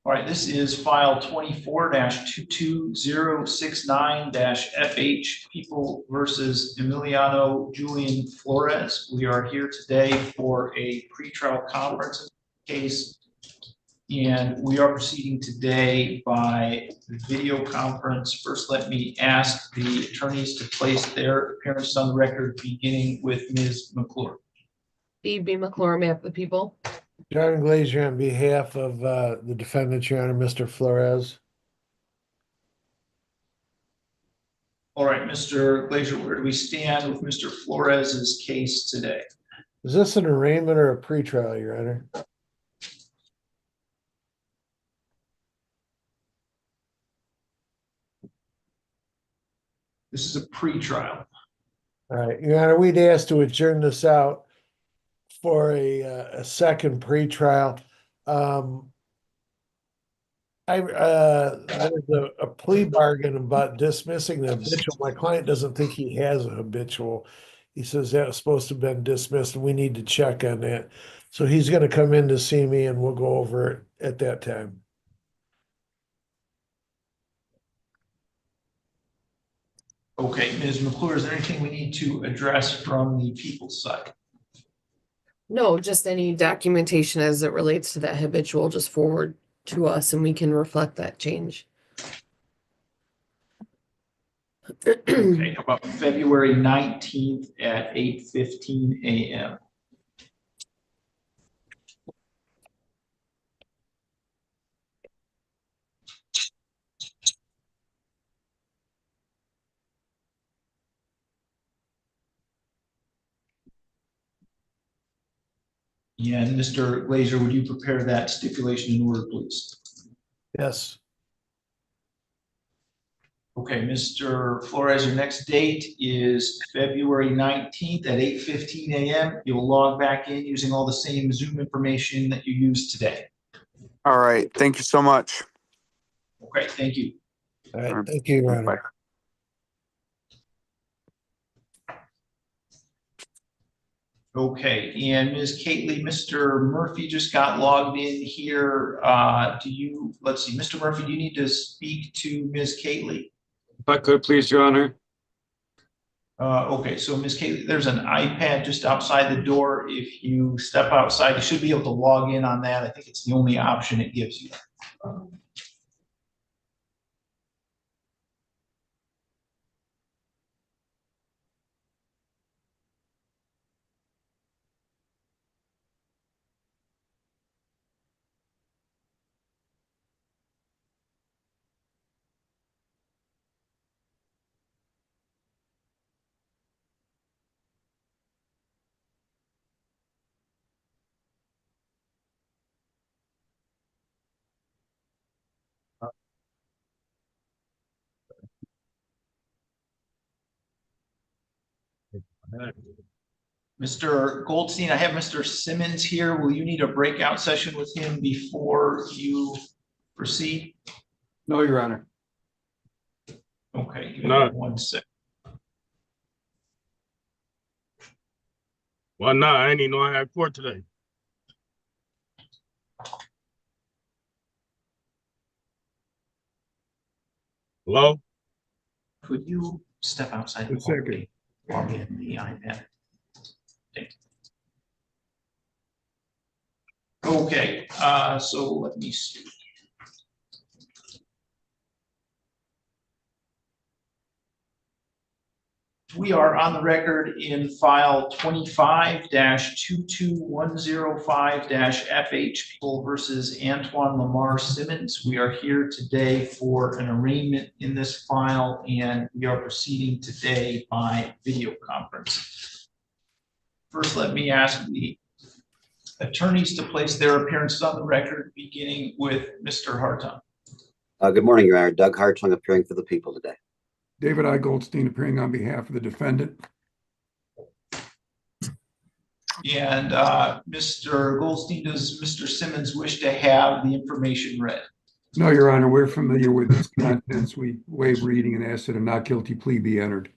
All right, this is file 24-22069-FH, People versus Emiliano Julian Flores. We are here today for a pretrial conference case, and we are proceeding today by video conference. First, let me ask the attorneys to place their appearance on the record, beginning with Ms. McClure. Steve B. McClure, map of the people. John Glazier on behalf of the defendant, Your Honor, Mr. Flores. All right, Mr. Glazier, where do we stand with Mr. Flores's case today? Is this an arraignment or a pretrial, Your Honor? This is a pretrial. All right, Your Honor, we'd ask to adjourn this out for a second pretrial. There's a plea bargain about dismissing the habitual. My client doesn't think he has a habitual. He says that was supposed to have been dismissed, and we need to check on that. So he's gonna come in to see me, and we'll go over it at that time. Okay, Ms. McClure, is there anything we need to address from the people's side? No, just any documentation as it relates to that habitual, just forward to us and we can reflect that change. Okay, how about February 19th at 8:15 a.m.? And Mr. Glazier, would you prepare that stipulation in order, please? Yes. Okay, Mr. Flores, your next date is February 19th at 8:15 a.m. You'll log back in using all the same Zoom information that you used today. All right, thank you so much. Okay, thank you. All right, thank you, Your Honor. Bye. Okay, and Ms. Kately, Mr. Murphy just got logged in here. Let's see, Mr. Murphy, do you need to speak to Ms. Kately? If I could, please, Your Honor. Okay, so Ms. Kately, there's an iPad just outside the door. If you step outside, you should be able to log in on that. I think it's the only option it gives you. Mr. Goldstein, I have Mr. Simmons here. Will you need a breakout session with him before you proceed? No, Your Honor. Okay, give me No. 1 sec. Well, no, I didn't even know I had court today. Hello? Could you step outside the One second. hallway, log in the iPad? Thank you. Okay, so let me see. We are on the record in file 25-22105-FH People versus Antoine Lamar Simmons. We are here today for an arraignment in this file, and we are proceeding today by video conference. First, let me ask the attorneys to place their appearances on the record, beginning with Mr. Hartung. Good morning, Your Honor. Doug Hartung appearing for the people today. David I. Goldstein appearing on behalf of the defendant. And Mr. Goldstein, does Mr. Simmons wish to have the information read? No, Your Honor, we're familiar with its contents. We waive reading and ask that a not guilty plea be entered.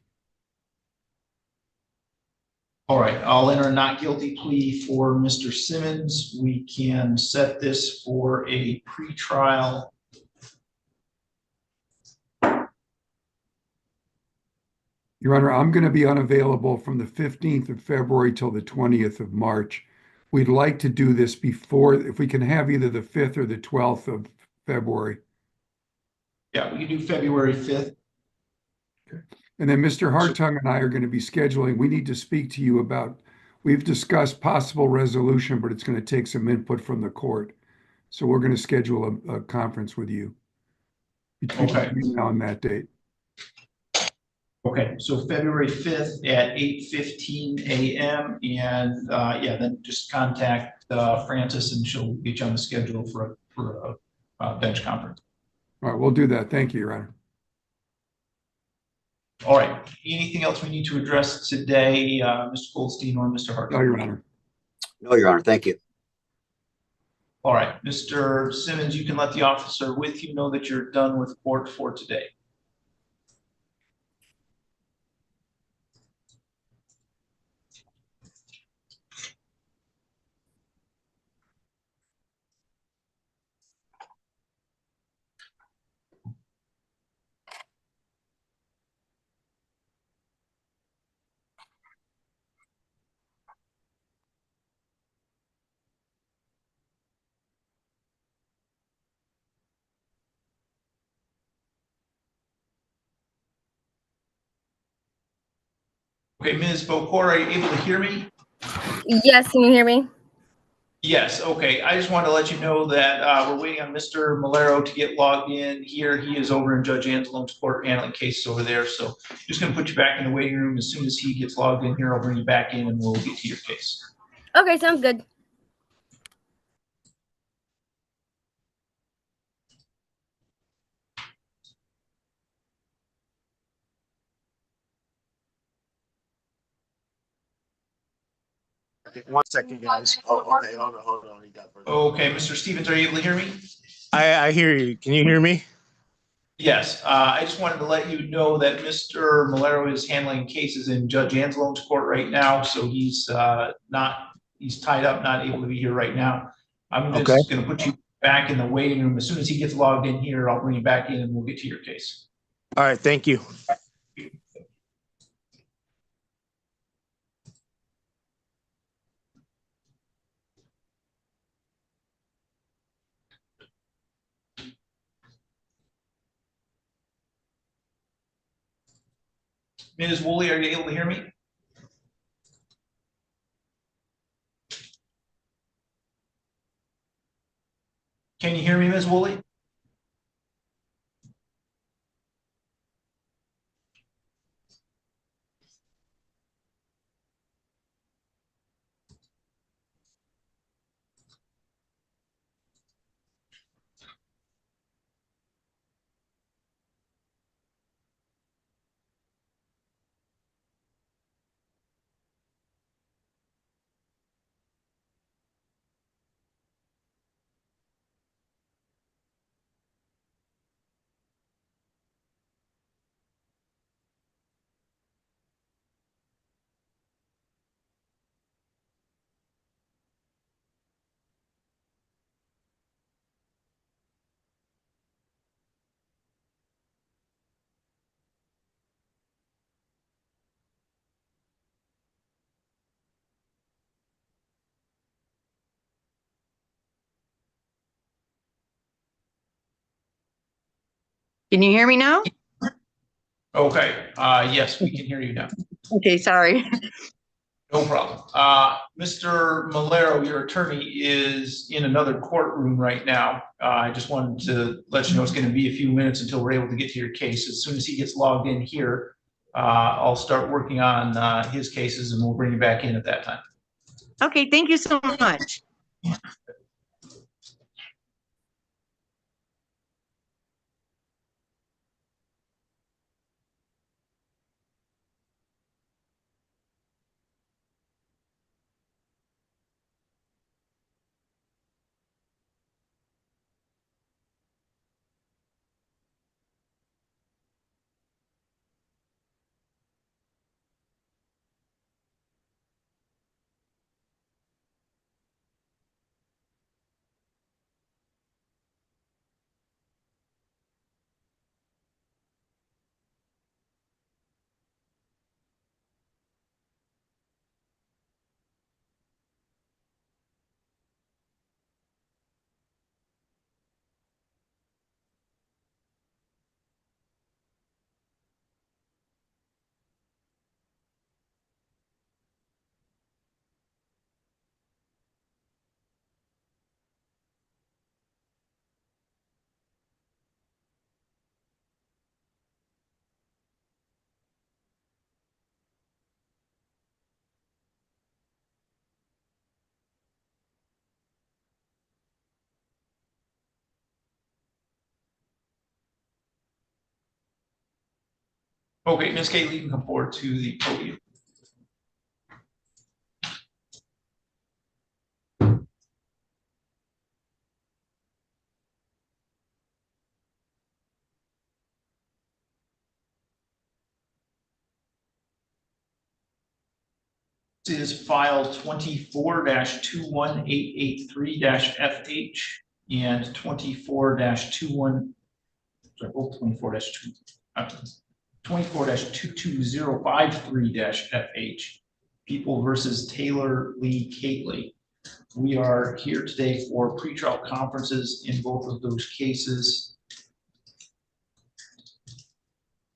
All right, I'll enter a not guilty plea for Mr. Simmons. We can set this for a pretrial. Your Honor, I'm going to be unavailable from the 15th of February till the 20th of March. We'd like to do this before, if we can have either the 5th or the 12th of February. Yeah, we can do February 5th. Okay. And then Mr. Hartung and I are going to be scheduling. We need to speak to you about, we've discussed possible resolution, but it's going to take some input from the court. So we're going to schedule a conference with you between now and that date. Okay, so February 5th at 8:15 a.m. And yeah, then just contact Francis and she'll get you on the schedule for a bench conference. All right, we'll do that. Thank you, Your Honor. All right, anything else we need to address today, Mr. Goldstein or Mr. Hartung? No, Your Honor. No, Your Honor. Thank you. All right, Mr. Simmons, you can let the officer with you know that you're done with court for today. Okay, Ms. Bokor, are you able to hear me? Yes, can you hear me? Yes, okay. I just wanted to let you know that we're waiting on Mr. Malero to get logged in here. He is over in Judge Angelone's court handling cases over there. So just going to put you back in the waiting room. As soon as he gets logged in here, I'll bring you back in and we'll get to your case. Okay, sounds good. One second, guys. Oh, okay, hold on. Okay, Mr. Stevens, are you able to hear me? I hear you. Can you hear me? Yes, I just wanted to let you know that Mr. Malero is handling cases in Judge Angelone's court right now. So he's he's tied up, not able to be here right now. I'm just going to put you back in the waiting room. As soon as he gets logged in here, I'll bring you back in and we'll get to your case. All right, thank you. Ms. Woolley, are you able to hear me? Can you hear me, Ms. Woolley? Can you hear me now? Okay, yes, we can hear you now. Okay, sorry. No problem. Mr. Malero, your attorney is in another courtroom right now. I just wanted to let you know it's going to be a few minutes until we're able to get to your case. As soon as he gets logged in here, I'll start working on his cases and we'll bring you back in at that time. Okay, thank you so much. Okay, Ms. Kaylee, you can come forward to the podium. This is file 24-21883-FH and 24-21, sorry, both 24-22053-FH, People versus Taylor Lee Cately. We are here today for pretrial conferences in both of those cases.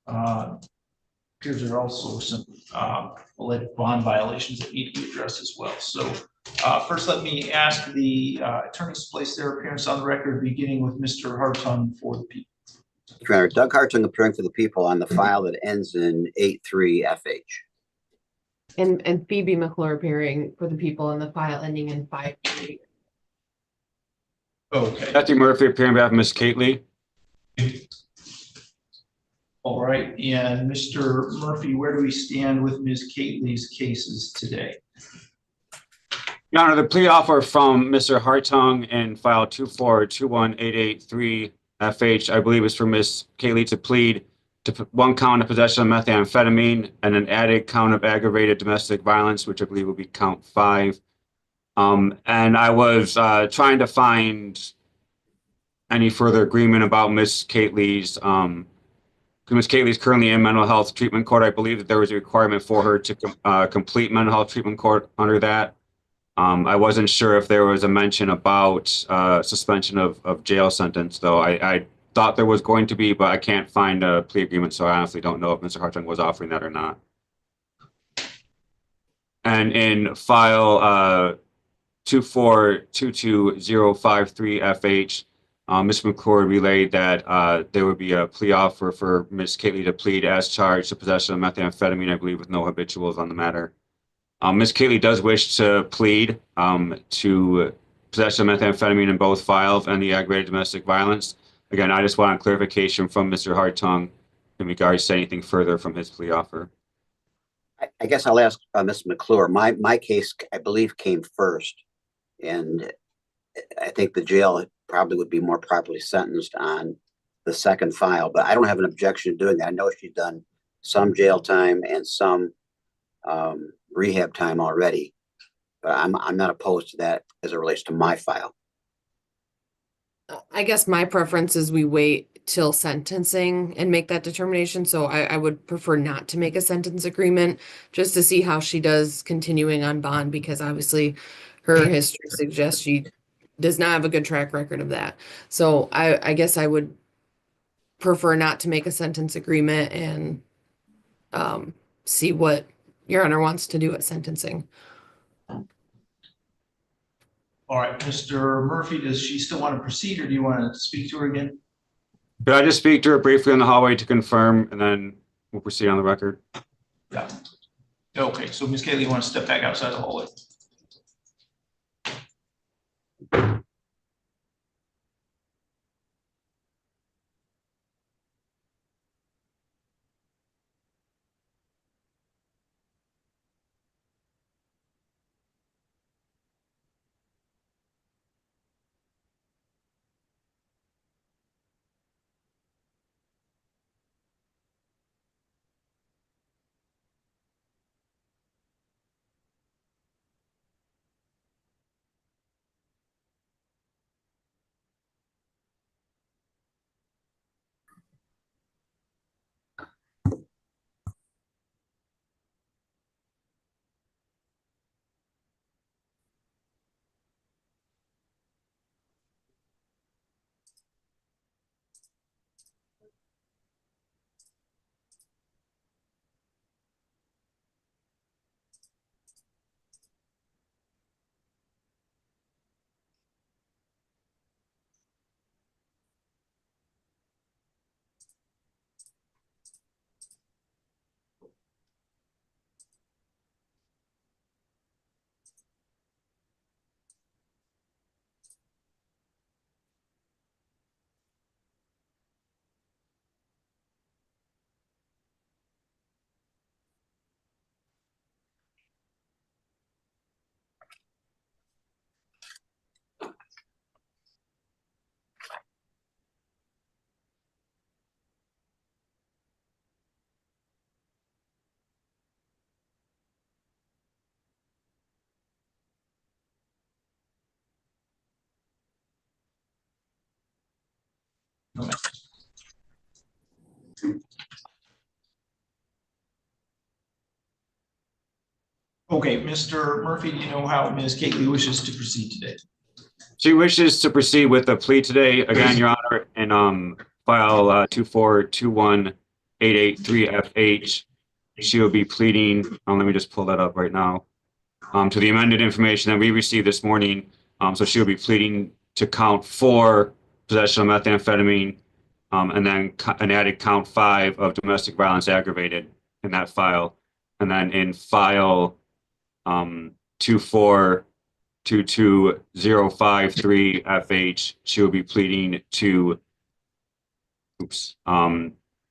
Appears there are also some alleged bond violations that need to be addressed as well. So first, let me ask the attorneys to place their appearance on the record, beginning with Mr. Hartung for the people. Your Honor, Doug Hartung appearing for the people on the file that ends in 83FH. And Phoebe McClure appearing for the people in the file ending in 53. Okay. Matthew Murphy appearing on behalf of Ms. Cately. All right, and Mr. Murphy, where do we stand with Ms. Cately's cases today? Your Honor, the plea offer from Mr. Hartung in file 2421883FH, I believe, is for Ms. Cately to plead to one count of possession of methamphetamine and an added count of aggravated domestic violence, which I believe will be count 5. And I was trying to find any further agreement about Ms. Cately's Ms. Cately is currently in mental health treatment court. I believe that there was a requirement for her to complete mental health treatment court under that. I wasn't sure if there was a mention about suspension of jail sentence, though. I thought there was going to be, but I can't find a plea agreement, so I honestly don't know if Mr. Hartung was offering that or not. And in file 2422053FH, Ms. McClure relayed that there would be a plea offer for Ms. Cately to plead as charged to possession of methamphetamine, I believe, with no habituals on the matter. Ms. Cately does wish to plead to possession of methamphetamine in both files and the aggravated domestic violence. Again, I just want clarification from Mr. Hartung in regards to anything further from his plea offer. I guess I'll ask Ms. McClure. My case, I believe, came first, and I think the jail probably would be more properly sentenced on the second file, but I don't have an objection to doing that. I know she's done some jail time and some rehab time already, but I'm not opposed to that as it relates to my file. I guess my preference is we wait till sentencing and make that determination. So I would prefer not to make a sentence agreement just to see how she does continuing on bond, because obviously her history suggests she does not have a good track record of that. So I guess I would prefer not to make a sentence agreement and see what Your Honor wants to do at sentencing. All right, Mr. Murphy, does she still want to proceed, or do you want to speak to her again? Could I just speak to her briefly in the hallway to confirm, and then we'll proceed on the record? Yeah. Okay, so Ms. Kaylee, you want to step back outside the hallway? Okay, Mr. Murphy, do you know how Ms. Kaylee wishes to proceed today? She wishes to proceed with the plea today. Again, Your Honor, in file 2421883FH, she will be pleading. Let me just pull that up right now. To the amended information that we received this morning. So she will be pleading to count 4 possession of methamphetamine, and then an added count 5 of domestic violence aggravated in that file. And then in file 2422053FH, she will be pleading to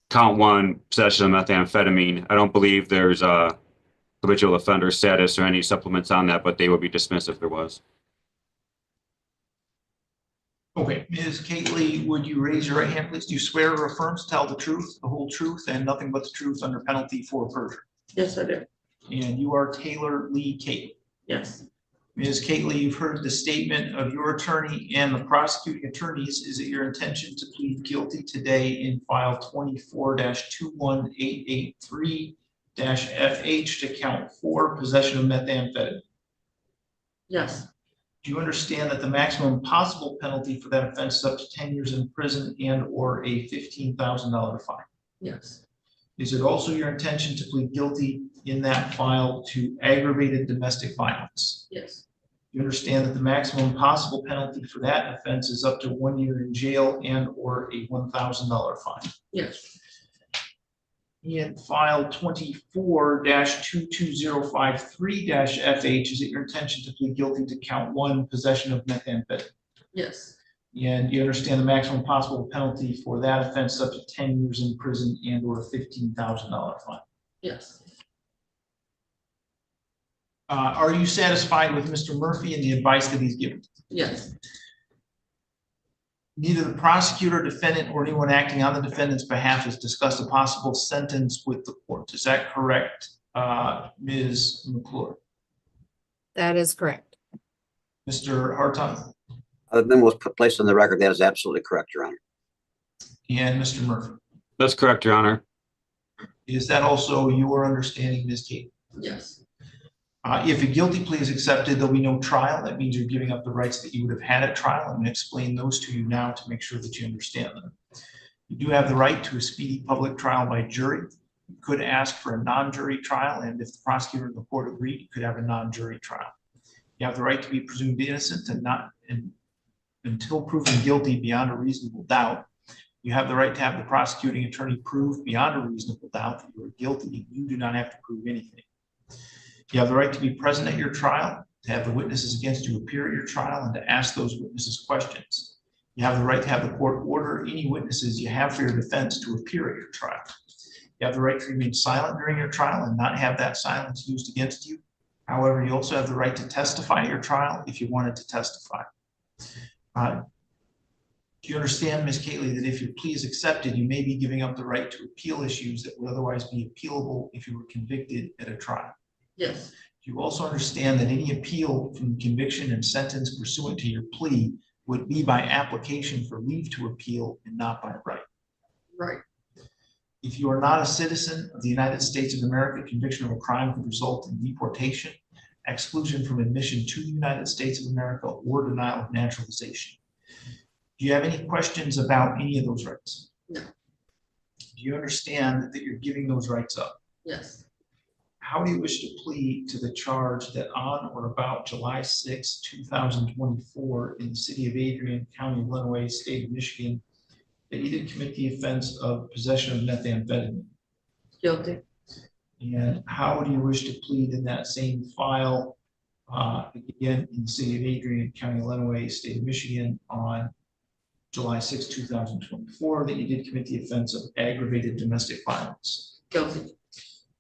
count 1 possession of methamphetamine. I don't believe there's a habitual offender status or any supplements on that, but they will be dismissed if there was. Okay, Ms. Kaylee, would you raise your right hand, please? Do you swear or affirm to tell the truth, the whole truth, and nothing but the truth under penalty for perjury? Yes, I do. And you are Taylor Lee Kate. Yes. Ms. Kaylee, you've heard the statement of your attorney and the prosecuting attorneys. Is it your intention to plead guilty today in file 24-21883-FH to count 4 possession of methamphetamine? Yes. Do you understand that the maximum possible penalty for that offense is up to 10 years in prison and or a $15,000 fine? Yes. Is it also your intention to plead guilty in that file to aggravated domestic violence? Yes. You understand that the maximum possible penalty for that offense is up to 1 year in jail and or a $1,000 fine? Yes. In file 24-22053-FH, is it your intention to plead guilty to count 1 possession of methamphetamine? Yes. And you understand the maximum possible penalty for that offense up to 10 years in prison and or a $15,000 fine? Yes. Are you satisfied with Mr. Murphy and the advice that he's given? Yes. Neither the prosecutor, defendant, or anyone acting on the defendant's behalf has discussed a possible sentence with the court. Is that correct, Ms. McClure? That is correct. Mr. Hartung? Then was placed on the record. That is absolutely correct, Your Honor. And Mr. Murphy? That's correct, Your Honor. Is that also your understanding, Ms. Kate? Yes. If a guilty plea is accepted, there'll be no trial. That means you're giving up the rights that you would have had at trial. I'm going to explain those to you now to make sure that you understand them. You do have the right to a speedy public trial by jury. You could ask for a non-jury trial, and if the prosecutor and the court agreed, you could have a non-jury trial. You have the right to be presumed innocent until proven guilty beyond a reasonable doubt. You have the right to have the prosecuting attorney prove beyond a reasonable doubt that you are guilty. You do not have to prove anything. You have the right to be present at your trial, to have the witnesses against you appear at your trial, and to ask those witnesses questions. You have the right to have the court order any witnesses you have for your defense to appear at your trial. You have the right to remain silent during your trial and not have that silence used against you. However, you also have the right to testify at your trial if you wanted to testify. Do you understand, Ms. Catley, that if your plea is accepted, you may be giving up the right to appeal issues that would otherwise be appealable if you were convicted at a trial? Yes. Do you also understand that any appeal from conviction and sentence pursuant to your plea would be by application for leave to appeal and not by right? Right. If you are not a citizen of the United States of America, conviction of a crime could result in deportation, exclusion from admission to the United States of America, or denial of naturalization. Do you have any questions about any of those rights? No. Do you understand that you're giving those rights up? Yes. How do you wish to plead to the charge that on or about July 6, 2024, in the city of Adrian, county of Lenawee, state of Michigan, that you did commit the offense of possession of methamphetamine? Guilty. And how do you wish to plead in that same file, again, in the city of Adrian, county of Lenawee, state of Michigan, on July 6, 2024, that you did commit the offense of aggravated domestic violence? Guilty.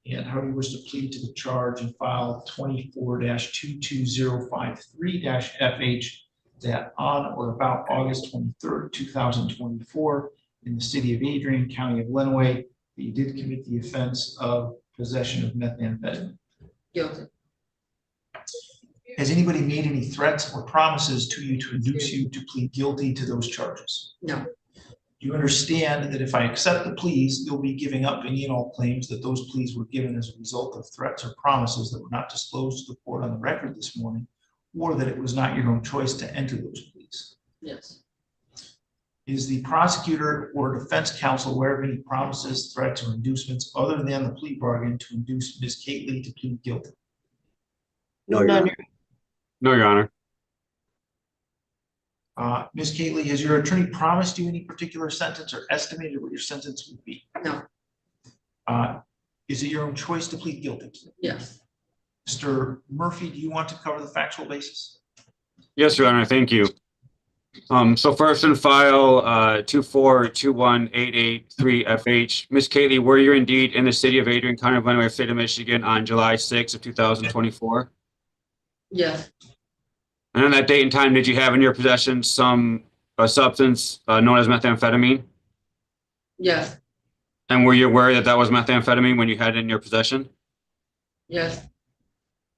And how do you wish to plead to the charge in file 24-22053-FH that on or about August 23rd, 2024, in the city of Adrian, county of Lenawee, that you did commit the offense of possession of methamphetamine? Guilty. Has anybody made any threats or promises to you to induce you to plead guilty to those charges? No. Do you understand that if I accept the pleas, you'll be giving up any and all claims that those pleas were given as a result of threats or promises that were not disclosed to the court on the record this morning, or that it was not your own choice to enter those pleas? Yes. Is the prosecutor or defense counsel aware of any promises, threats, or inducements other than the plea bargain to induce Ms. Catley to plead guilty? No, Your Honor. No, Your Honor. Ms. Catley, has your attorney promised you any particular sentence or estimated what your sentence would be? No. Is it your own choice to plead guilty? Yes. Mr. Murphy, do you want to cover the factual basis? Yes, Your Honor, thank you. So first in file 2421883FH, Ms. Catley, were you indeed in the city of Adrian, county of Lenawee, state of Michigan on July 6 of 2024? Yes. And on that date and time, did you have in your possession some substance known as methamphetamine? Yes. And were you aware that that was methamphetamine when you had it in your possession? Yes.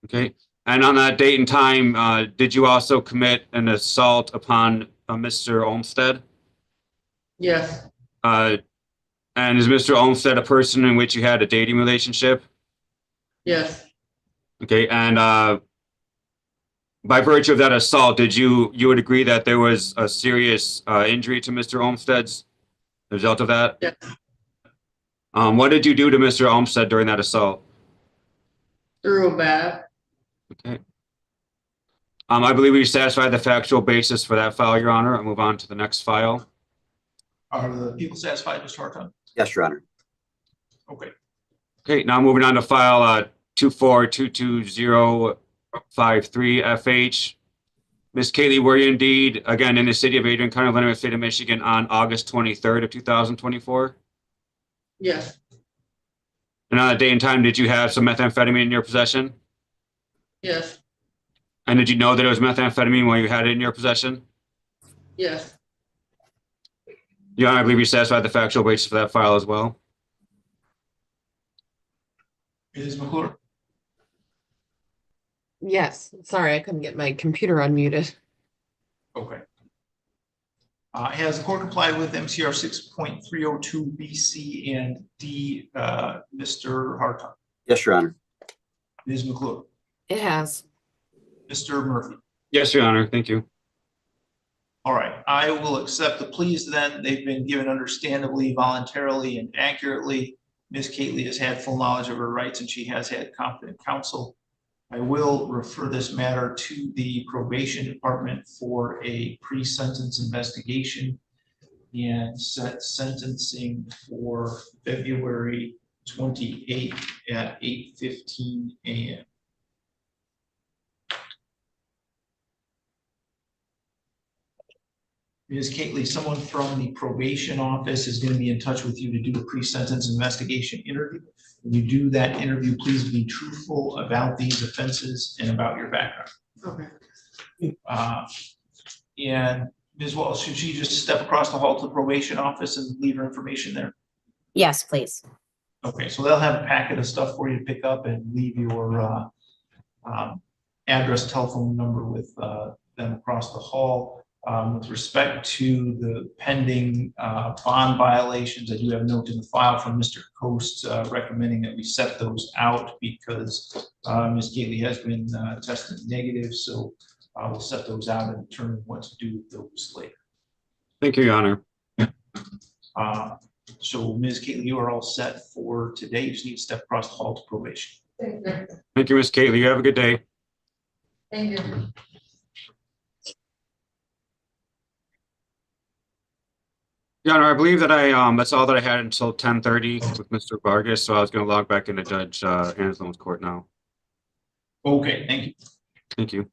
Okay. And on that date and time, did you also commit an assault upon Mr. Olmstead? Yes. And is Mr. Olmstead a person in which you had a dating relationship? Yes. Okay. And by virtue of that assault, you would agree that there was a serious injury to Mr. Olmstead's result of that? Yes. What did you do to Mr. Olmstead during that assault? Threw a bat. Okay. I believe we satisfied the factual basis for that file, Your Honor. I'll move on to the next file. Are the people satisfied, Mr. Hartung? Yes, Your Honor. Okay. Okay, now moving on to file 2422053FH. Ms. Catley, were you indeed, again, in the city of Adrian, county of Lenawee, state of Michigan on August 23rd of 2024? Yes. And on that day and time, did you have some methamphetamine in your possession? Yes. And did you know that it was methamphetamine while you had it in your possession? Yes. Your Honor, I believe you satisfied the factual basis for that file as well. Ms. McClure? Yes, sorry, I couldn't get my computer unmuted. Okay. Has the court complied with MCR 6.302 B, C, and D, Mr. Hartung? Yes, Your Honor. Ms. McClure? It has. Mr. Murphy? Yes, Your Honor. Thank you. All right, I will accept the pleas then. They've been given understandably, voluntarily, and accurately. Ms. Kately has had full knowledge of her rights and she has had competent counsel. I will refer this matter to the probation department for a pre-sentence investigation and set sentencing for February 28th at 8:15 a.m. Ms. Kately, someone from the probation office is going to be in touch with you to do a pre-sentence investigation interview. When you do that interview, please be truthful about these offenses and about your background. Okay. And Ms. Walsh, should she just step across the hall to the probation office and leave her information there? Yes, please. Okay, so they'll have a packet of stuff for you to pick up and leave your address, telephone number with them across the hall. With respect to the pending bond violations, I do have a note in the file from Mr. Coast recommending that we set those out because Ms. Kately has been tested negative, so we'll set those out and determine what to do with those later. Thank you, Your Honor. So Ms. Kately, you are all set for today. You just need to step across the hall to probation. Thank you, Ms. Kately. You have a good day. Thank you. Your Honor, I believe that that's all that I had until 10:30 with Mr. Vargas, so I was going to log back into Judge Anslone's court now. Okay, thank you. Thank you.